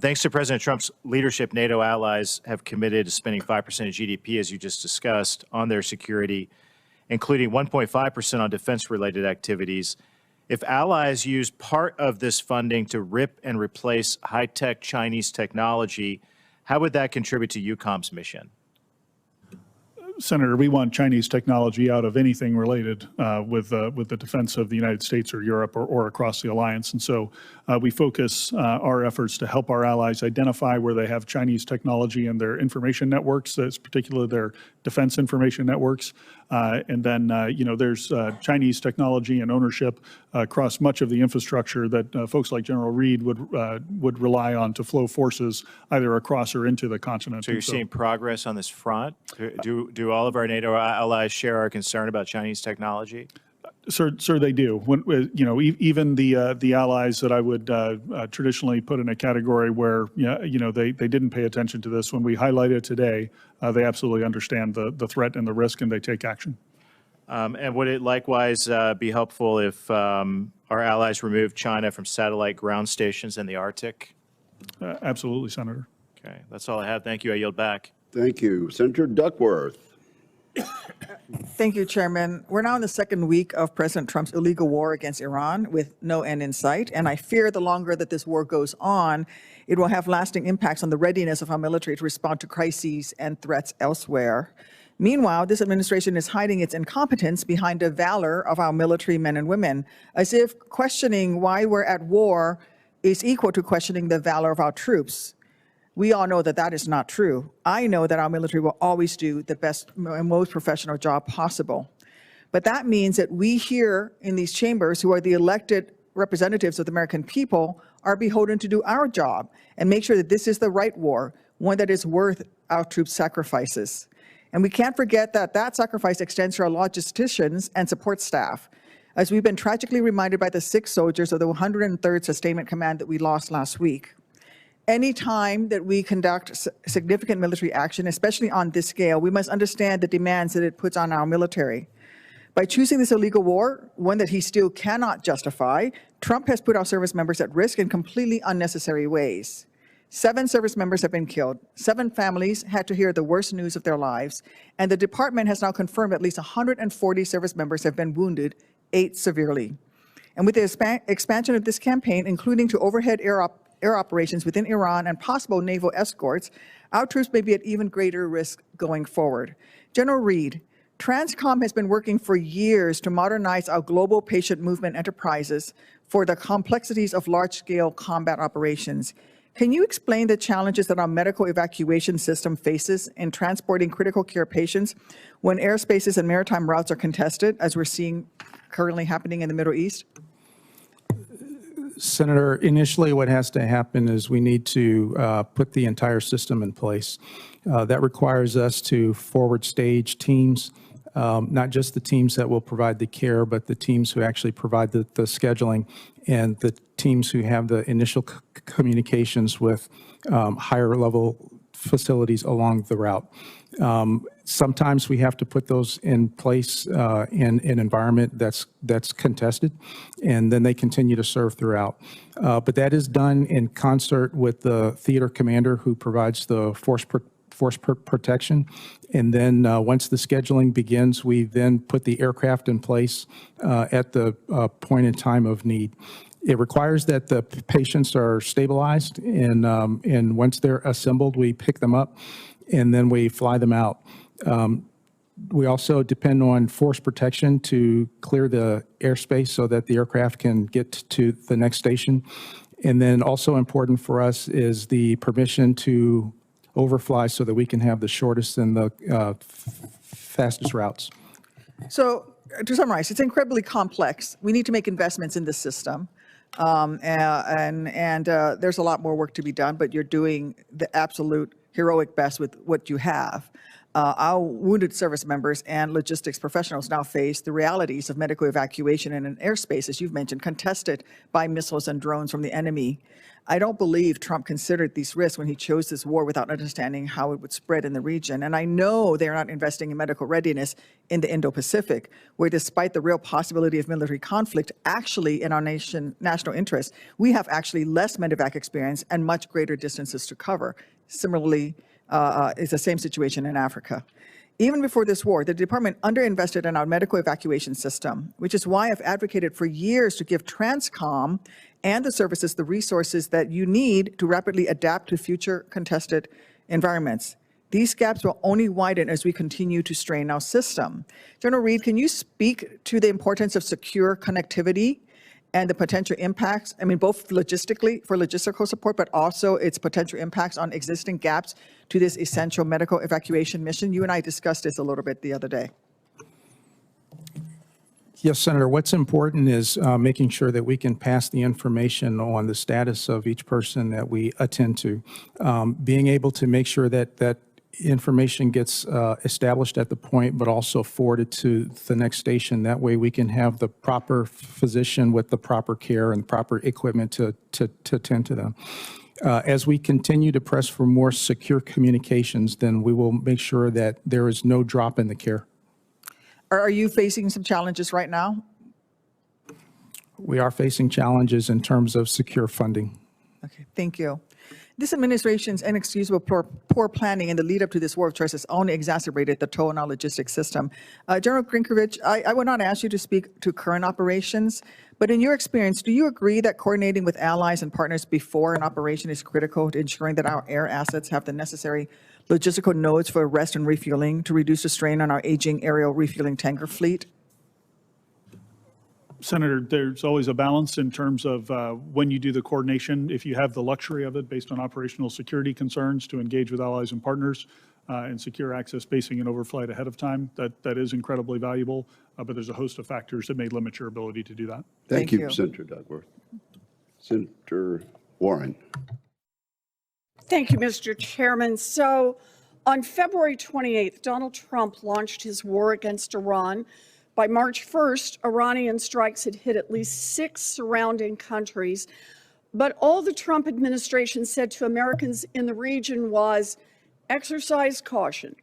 Thanks to President Trump's leadership, NATO allies have committed to spending 5% of GDP, as you just discussed, on their security, including 1.5% on defense-related activities. If allies use part of this funding to rip and replace high-tech Chinese technology, how would that contribute to EUCOM's mission? Senator, we want Chinese technology out of anything related with the defense of the United States or Europe or across the alliance. And so we focus our efforts to help our allies identify where they have Chinese technology in their information networks, particularly their defense information networks. And then, there's Chinese technology and ownership across much of the infrastructure that folks like General Reed would rely on to flow forces either across or into the continent. So you're seeing progress on this front? Do all of our NATO allies share our concern about Chinese technology? Sir, they do. Even the allies that I would traditionally put in a category where they didn't pay attention to this, when we highlight it today, they absolutely understand the threat and the risk, and they take action. And would it likewise be helpful if our allies removed China from satellite ground stations in the Arctic? Absolutely, Senator. Okay, that's all I have. Thank you. I yield back. Thank you. Senator Duckworth. Thank you, Chairman. We're now in the second week of President Trump's illegal war against Iran with no end in sight. And I fear the longer that this war goes on, it will have lasting impacts on the readiness of our military to respond to crises and threats elsewhere. Meanwhile, this administration is hiding its incompetence behind the valor of our military men and women, as if questioning why we're at war is equal to questioning the valor of our troops. We all know that that is not true. I know that our military will always do the best and most professional job possible. But that means that we here in these chambers, who are the elected representatives of the American people, are beholden to do our job and make sure that this is the right war, one that is worth our troops' sacrifices. And we can't forget that that sacrifice extends to our logisticians and support staff, as we've been tragically reminded by the 6 soldiers of the 103rd Sustainment Command that we lost last week. Any time that we conduct significant military action, especially on this scale, we must understand the demands that it puts on our military. By choosing this illegal war, one that he still cannot justify, Trump has put our service members at risk in completely unnecessary ways. 7 service members have been killed, 7 families had to hear the worst news of their lives, and the department has now confirmed at least 140 service members have been wounded, 8 severely. And with the expansion of this campaign, including to overhead air operations within Iran and possible naval escorts, our troops may be at even greater risk going forward. General Reed, Transcom has been working for years to modernize our global patient movement enterprises for the complexities of large-scale combat operations. Can you explain the challenges that our medical evacuation system faces in transporting critical care patients when airspaces and maritime routes are contested, as we're seeing currently happening in the Middle East? Senator, initially what has to happen is we need to put the entire system in place. That requires us to forward stage teams, not just the teams that will provide the care, but the teams who actually provide the scheduling and the teams who have the initial communications with higher level facilities along the route. Sometimes we have to put those in place in an environment that's contested, and then they continue to serve throughout. But that is done in concert with the theater commander who provides the force protection. And then once the scheduling begins, we then put the aircraft in place at the point in time of need. It requires that the patients are stabilized, and once they're assembled, we pick them up, and then we fly them out. We also depend on force protection to clear the airspace so that the aircraft can get to the next station. And then also important for us is the permission to overfly so that we can have the shortest and the fastest routes. So to summarize, it's incredibly complex. We need to make investments in the system. There's a lot more work to be done, but you're doing the absolute heroic best with what you have. Our wounded service members and logistics professionals now face the realities of medical evacuation in an airspace, as you've mentioned, contested by missiles and drones from the enemy. I don't believe Trump considered these risks when he chose this war without understanding how it would spread in the region. And I know they're not investing in medical readiness in the Indo-Pacific, where despite the real possibility of military conflict, actually in our national interest, we have actually less medevac experience and much greater distances to cover. Similarly, it's the same situation in Africa. Even before this war, the department underinvested in our medical evacuation system, which is why I've advocated for years to give Transcom and the services the resources that you need to rapidly adapt to future contested environments. These gaps will only widen as we continue to strain our system. General Reed, can you speak to the importance of secure connectivity and the potential impacts, I mean, both logistically, for logistical support, but also its potential impacts on existing gaps to this essential medical evacuation mission? You and I discussed this a little bit the other day. Yes, Senator, what's important is making sure that we can pass the information on the status of each person that we attend to. Being able to make sure that that information gets established at the point, but also forwarded to the next station. That way we can have the proper physician with the proper care and proper equipment to tend to them. As we continue to press for more secure communications, then we will make sure that there is no drop in the care. Are you facing some challenges right now? We are facing challenges in terms of secure funding. Okay, thank you. This administration's inexcusable poor planning in the lead up to this war of choice has only exacerbated the toll in our logistics system. General Grynkewich, I would not ask you to speak to current operations, but in your experience, do you agree that coordinating with allies and partners before an operation is critical to ensuring that our air assets have the necessary logistical nodes for rest and refueling to reduce the strain on our aging aerial refueling tanker fleet? Senator, there's always a balance in terms of when you do the coordination, if you have the luxury of it based on operational security concerns to engage with allies and partners and secure access basing and overflight ahead of time, that is incredibly valuable, but there's a host of factors that may limit your ability to do that. Thank you, Senator Dugworth. Senator Warren. Thank you, Mr. Chairman. So on February 28th, Donald Trump launched his war against Iran. By March 1st, Iranian strikes had hit at least 6 surrounding countries. But all the Trump administration said to Americans in the region was, exercise caution.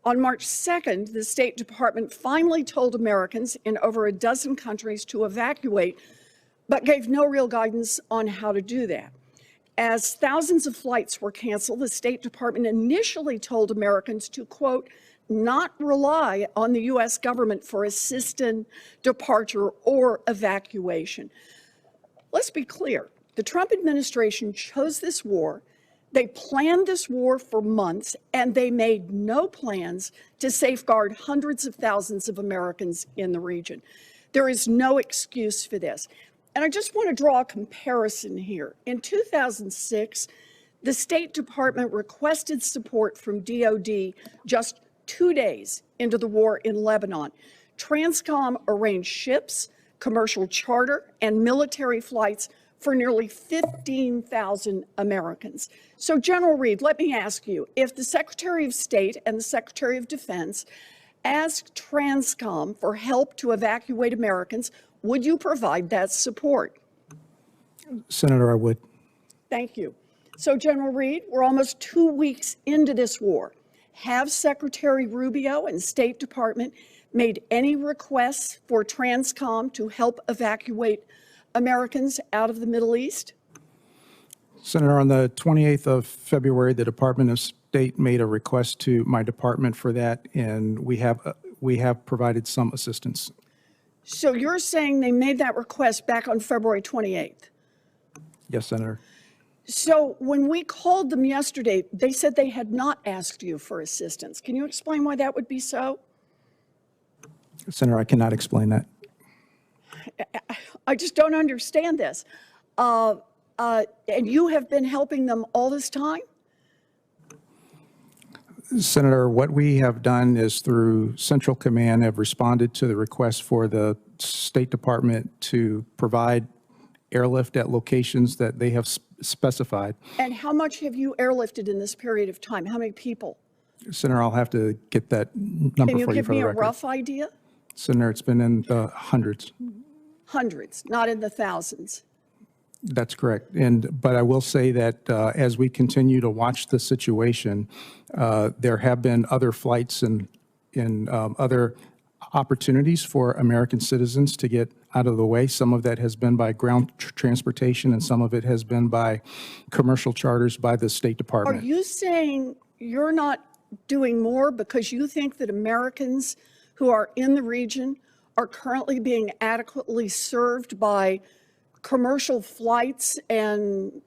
On March 2nd, the State Department finally told Americans in over a dozen countries to evacuate, but gave no real guidance on how to do that. As thousands of flights were canceled, the State Department initially told Americans to, quote, not rely on the U.S. government for assistance, departure, or evacuation. Let's be clear. The Trump administration chose this war. They planned this war for months, and they made no plans to safeguard hundreds of thousands of Americans in the region. There is no excuse for this. And I just want to draw a comparison here. In 2006, the State Department requested support from DOD just 2 days into the war in Lebanon. Transcom arranged ships, commercial charter, and military flights for nearly 15,000 Americans. So, General Reed, let me ask you, if the Secretary of State and the Secretary of Defense asked Transcom for help to evacuate Americans, would you provide that support? Senator, I would. Thank you. So, General Reed, we're almost 2 weeks into this war. Have Secretary Rubio and State Department made any requests for Transcom to help evacuate Americans out of the Middle East? Senator, on the 28th of February, the Department of State made a request to my department for that, and we have provided some assistance. So you're saying they made that request back on February 28th? Yes, Senator. So when we called them yesterday, they said they had not asked you for assistance. Can you explain why that would be so? Senator, I cannot explain that. I just don't understand this. And you have been helping them all this time? Senator, what we have done is through Central Command have responded to the request for the State Department to provide airlift at locations that they have specified. And how much have you airlifted in this period of time? How many people? Senator, I'll have to get that number for Can you you give for me the a record. rough idea? Senator, it's been in the hundreds. Hundreds, not in the thousands. That's correct. But I will say that as we continue to watch the situation, there have been other flights and other opportunities for American citizens to get out of the way. Some of that has been by ground transportation, and some of it has been by commercial charters by the State Department. Are you saying you're not doing more because you think that Americans who are in the region are currently being adequately served by commercial flights and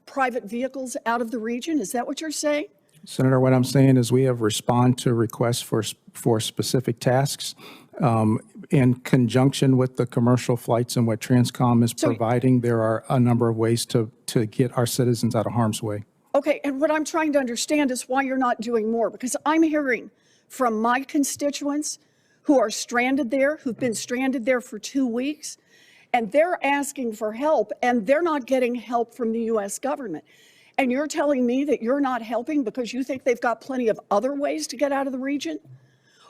private vehicles out of the region? Is that what you're saying? Senator, what I'm saying is we have responded to requests for specific tasks in conjunction with the commercial flights and what Transcom is providing. There are a number of ways to get our citizens out of harm's way. Okay, and what I'm trying to understand is why you're not doing more, because I'm hearing from my constituents who are stranded there, who've been stranded there for 2 weeks, and they're asking for help, and they're not getting help from the U.S. government. And you're telling me that you're not helping because you think they've got plenty of other ways to get out of the region?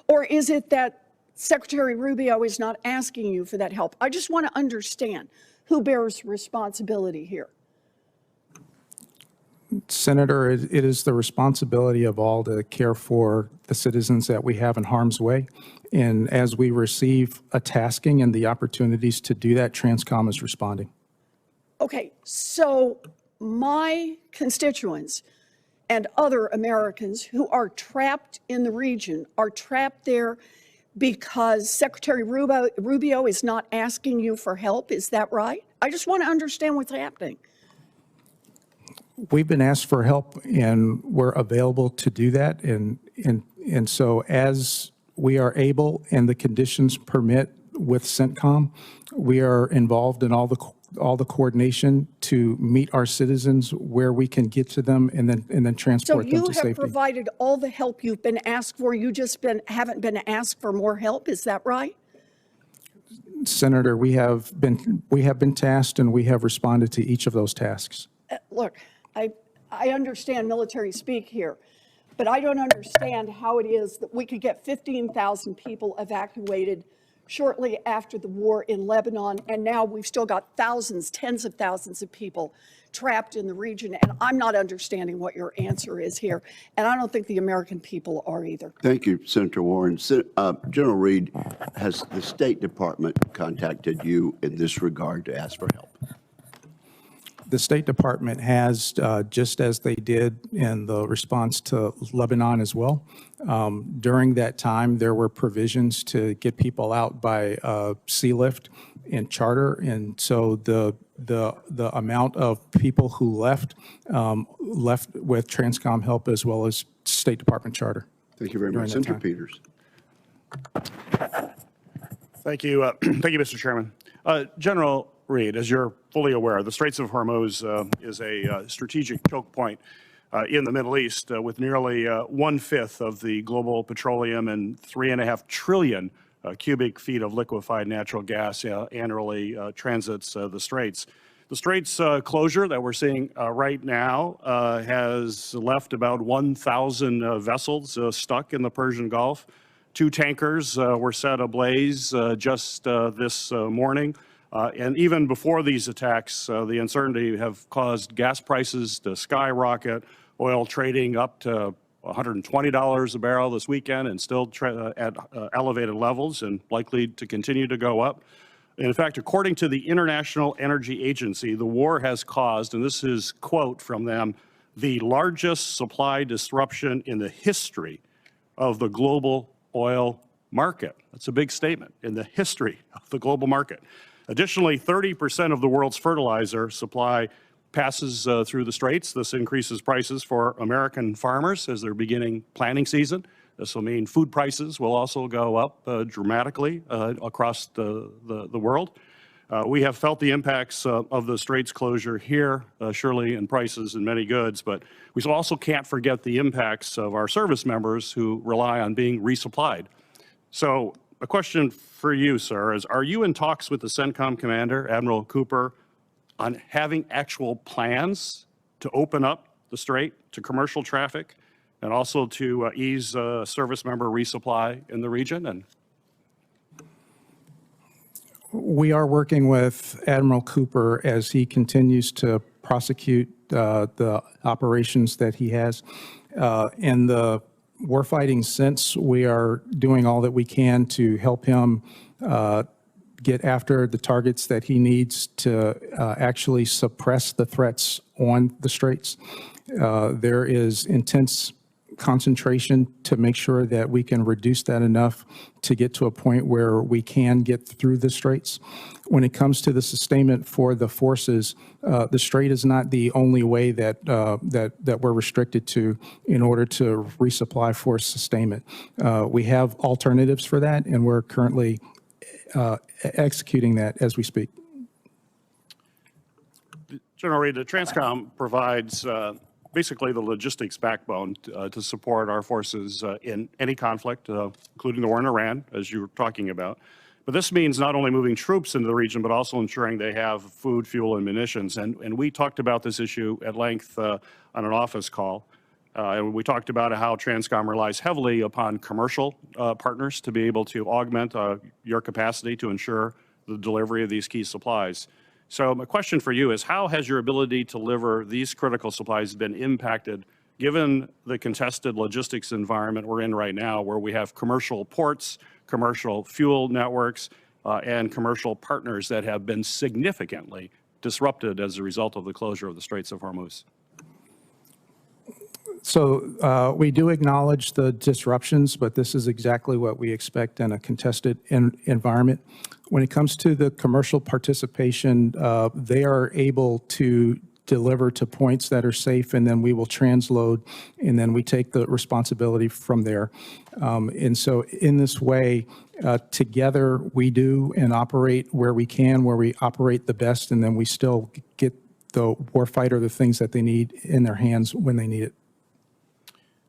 Or is it that Secretary Rubio is not asking you for that help? I just want to understand who bears responsibility here. Senator, it is the responsibility of all to care for the citizens that we have in harm's way. And as we receive a tasking and the opportunities to do that, Transcom is responding. Okay, so my constituents and other Americans who are trapped in the region are trapped there because Secretary Rubio is not asking you for help. Is that right? I just want to understand what's happening. We've been asked for help and we're available to do that. And so as we are able and the conditions permit with CENTCOM, we are involved in all the coordination to meet our citizens where we can get to them and then transport them to So you safety. have provided all the help you've been asked for. You just haven't been asked for more help. Is that right? Senator, we have been tasked and we have responded to each of those tasks. Look, I understand military speak here, but I don't understand how it is that we could get 15,000 people evacuated shortly after the war in Lebanon, and now we've still got thousands, tens of thousands of people trapped in the region, and I'm not understanding what your answer is here, and I don't think the American people are either. Thank you, Senator Warren. General Reed, has the State Department contacted you in this regard to ask for help? The State Department has, just as they did in the response to Lebanon as well. During that time, there were provisions to get people out by sea lift and charter. And so the amount of people who left with Transcom help as well as State Department charter. Thank you very much. Senator Peters. Thank you. Thank you, Mr. Chairman. General Reed, as you're fully aware, the Straits of Hormuz is a strategic choke point in the Middle East with nearly 1/5 of the global petroleum and 3.5 trillion cubic feet of liquefied natural gas annually transits the Straits. The Straits closure that we're seeing right now has left about 1,000 vessels stuck in the Persian Gulf. 2 tankers were set ablaze just this morning. And even before these attacks, the uncertainty have caused gas prices to skyrocket, oil trading up to $120 a barrel this weekend and still at elevated levels and likely to continue to go up. In fact, according to the International Energy Agency, the war has caused, and this is quote from them, the largest supply disruption in the history of the global oil market. That's a big statement, in the history of the global market. Additionally, 30% of the world's fertilizer supply passes through the Straits. This increases prices for American farmers as they're beginning planting season. This will mean food prices will also go up dramatically across the world. We have felt the impacts of the Straits closure here, surely in prices and many goods, but we also can't forget the impacts of our service members who rely on being resupplied. So a question for you, sir, is are you in talks with the CENTCOM commander, Admiral Cooper, on having actual plans to open up the Strait to commercial traffic and also to ease service member resupply in the region? And We are working with Admiral Cooper as he continues to prosecute the operations that he has. In the warfighting sense, we are doing all that we can to help him get after the targets that he needs to actually suppress the threats on the Straits. There is intense concentration to make sure that we can reduce that enough to get to a point where we can get through the Straits. When it comes to the sustainment for the forces, the Strait is not the only way that that we're restricted to in order to resupply force sustainment. We have alternatives for that, and we're currently executing that as we speak. General Reed, the Transcom provides basically the logistics backbone to support our forces in any conflict, including the war in Iran, as you were talking about. But this means not only moving troops into the region, but also ensuring they have food, fuel, and munitions. And we talked about this issue at length on an office call. And we talked about how Transcom relies heavily upon commercial partners to be able to augment your capacity to ensure the delivery of these key supplies. So my question for you is, how has your ability to deliver these critical supplies been impacted given the contested logistics environment we're in right now, where we have commercial ports, commercial fuel networks, and commercial partners that have been significantly disrupted as a result of the closure of the Straits of Hormuz? So we do acknowledge the disruptions, but this is exactly what we expect in a contested environment. When it comes to the commercial participation, they are able to deliver to points that are safe, and then we will transload, and then we take the responsibility from there. And so in this way, together we do and operate where we can, where we operate the best, and then we still get the warfighter the things that they need in their hands when they need it.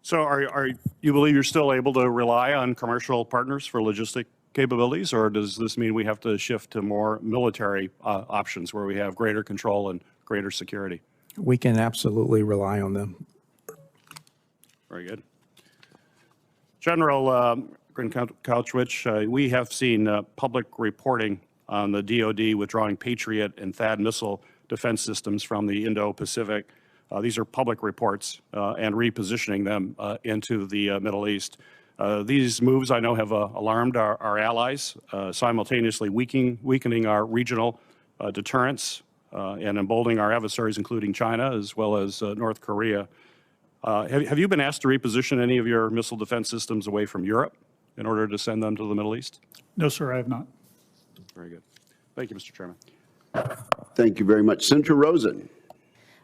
So are you believe you're still able to rely on commercial partners for logistic capabilities, or does this mean we have to shift to more military options where we have greater control and greater security? We can absolutely rely on them. Very good. General Grynkewich, we have seen public reporting on the DoD withdrawing Patriot and THAAD missile defense systems from the Indo-Pacific. These are public reports and repositioning them into the Middle East. These moves, I know, have alarmed our allies, simultaneously weakening our regional deterrence and emboldening our adversaries, including China, as well as North Korea. Have you been asked to reposition any of your missile defense systems away from Europe in order to send them to the Middle East? No, sir, I have not. Very good. Thank you, Mr. Chairman. Thank you very much. Senator Rosen.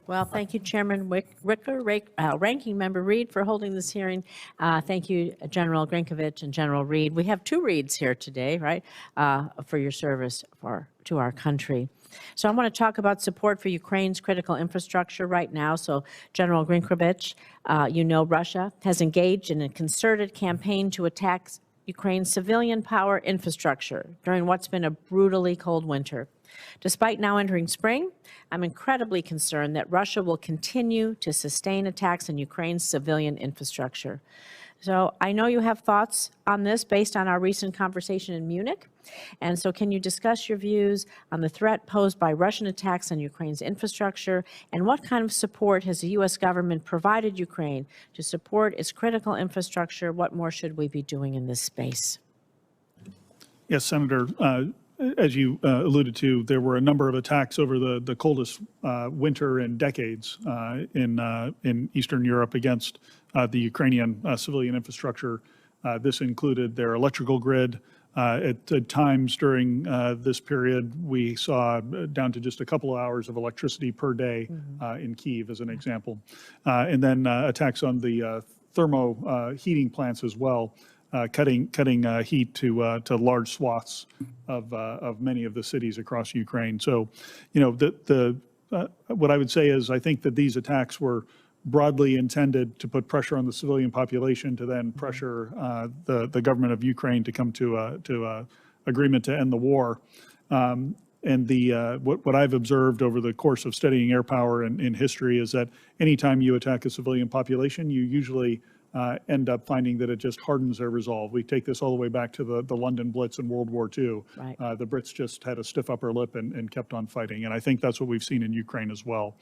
Well, thank you, Chairman Wicker, Ranking Member Reed, for holding this hearing. Thank you, General Grynkewich and General Reed. We have two Reeds here today, right, for your service to our country. So I want to talk about support for Ukraine's critical infrastructure right now. So, General Grynkewich, you know Russia has engaged in a concerted campaign to attack Ukraine's civilian power infrastructure during what's been a brutally cold winter. Despite now entering spring, I'm incredibly concerned that Russia will continue to sustain attacks on Ukraine's civilian infrastructure. So I know you have thoughts on this based on our recent conversation in Munich. And so can you discuss your views on the threat posed by Russian attacks on Ukraine's infrastructure, and what kind of support has the U.S. government provided Ukraine to support its critical infrastructure? What more should we be doing in this space? Yes, Senator. As you alluded to, there were a number of attacks over the coldest winter in decades in Eastern Europe against the Ukrainian civilian infrastructure. This included their electrical grid. At times during this period, we saw down to just a couple of hours of electricity per day in Kyiv, as an example. And then attacks on the thermo heating plants as well. Cutting heat to large swaths of many of the cities across Ukraine. So, you know, what I would say is I think that these attacks were broadly intended to put pressure on the civilian population to then pressure the government of Ukraine to come to a agreement to end the war. And what I've observed over the course of studying air power in history is that anytime you attack a civilian population, you usually end up finding that it just hardens their resolve. We take this all the way back to the London Blitz in World War II. Right. The Brits just had a stiff upper lip and kept on fighting. And I think that's what we've seen in Ukraine as well.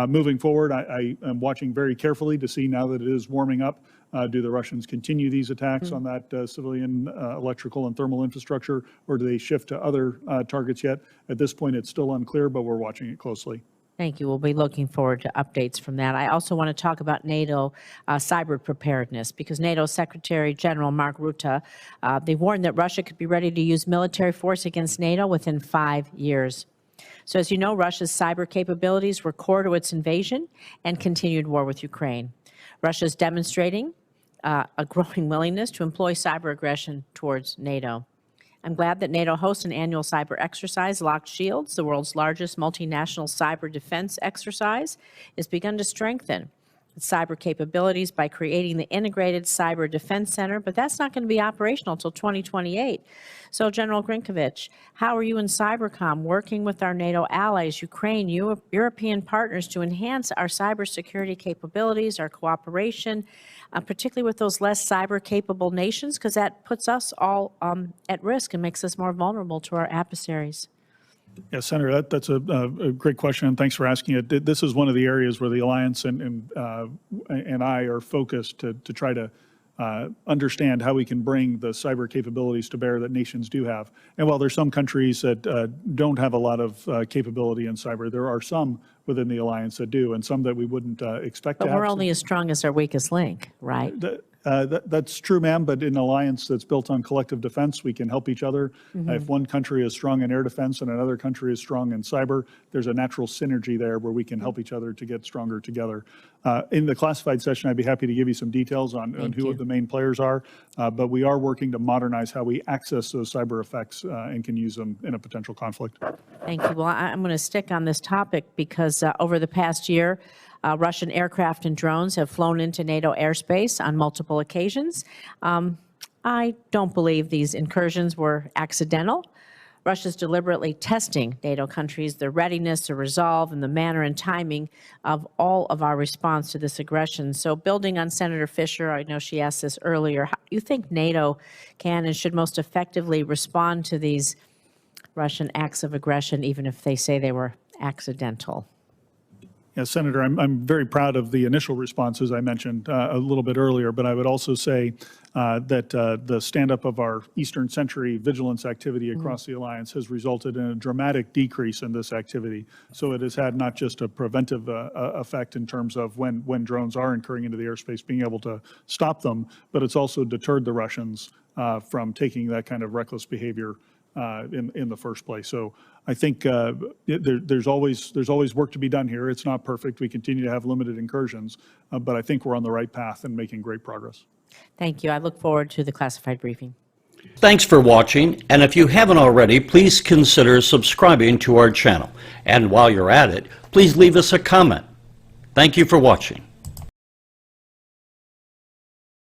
Moving forward, I am watching very carefully to see, now that it is warming up, do the Russians continue these attacks on that civilian electrical and thermal infrastructure, or do they shift to other targets yet? At this point, it's still unclear, but we're watching it closely. Thank you. We'll be looking forward to updates from that. I also want to talk about NATO cyber preparedness, because NATO Secretary General Mark Rutte, they warned that Russia could be ready to use military force against NATO within 5 years. So as you know, Russia's cyber capabilities were core to its invasion and continued war with Ukraine. Russia is demonstrating a growing willingness to employ cyber aggression towards NATO. I'm glad that NATO hosts an annual cyber exercise. Locked Shields, the world's largest multinational cyber defense exercise, has begun to strengthen its cyber capabilities by creating the Integrated Cyber Defense Center, but that's not going to be operational until 2028. So, General Grynkewich, how are you and Cybercom working with our NATO allies, Ukraine, European partners, to enhance our cybersecurity capabilities, our cooperation, particularly with those less cyber-capable nations, because that puts us all at risk and makes us more vulnerable to our adversaries? Yeah, Senator, that's a great question, and thanks for asking it. This is one of the areas where the Alliance and I are focused to try to understand how we can bring the cyber capabilities to bear that nations do have. And while there's some countries that don't have a lot of capability in cyber, there are some within the Alliance that do, and some that we wouldn't expect to But have. we're only as strong as our weakest link, right? That's true, ma'am, but in an alliance that's built on collective defense, we can help each other. If one country is strong in air defense and another country is strong in cyber, there's a natural synergy there where we can help each other to get stronger together. In the classified session, I'd be happy to give you some details on who the main players are, but we are working to modernize how we access those cyber effects and can use them in a potential conflict. Thank you. Well, I'm going to stick on this topic because over the past year, Russian aircraft and drones have flown into NATO airspace on multiple occasions. I don't believe these incursions were accidental. Russia's deliberately testing NATO countries, their readiness, their resolve, and the manner and timing of all of our response to this aggression. So building on Senator Fisher, I know she asked this earlier, how do you think NATO can and should most effectively respond to these Russian acts of aggression, even if they say they were accidental? Yeah, Senator, I'm very proud of the initial responses I mentioned a little bit earlier, but I would also say that the stand-up of our Eastern Century vigilance activity across the alliance has resulted in a dramatic decrease in this activity. So it has had not just a preventive effect in terms of when drones are incurring into the airspace, being able to stop them, but it's also deterred the Russians from taking that kind of reckless behavior in the first place. So I think there's always work to be done here. It's not perfect. We continue to have limited incursions, but I think we're on the right path and making great progress. Thank you. I look forward to the classified briefing. Thanks for watching, and if you haven't already, please consider subscribing to our channel. And while you're at it, please leave us a comment. Thank you for watching.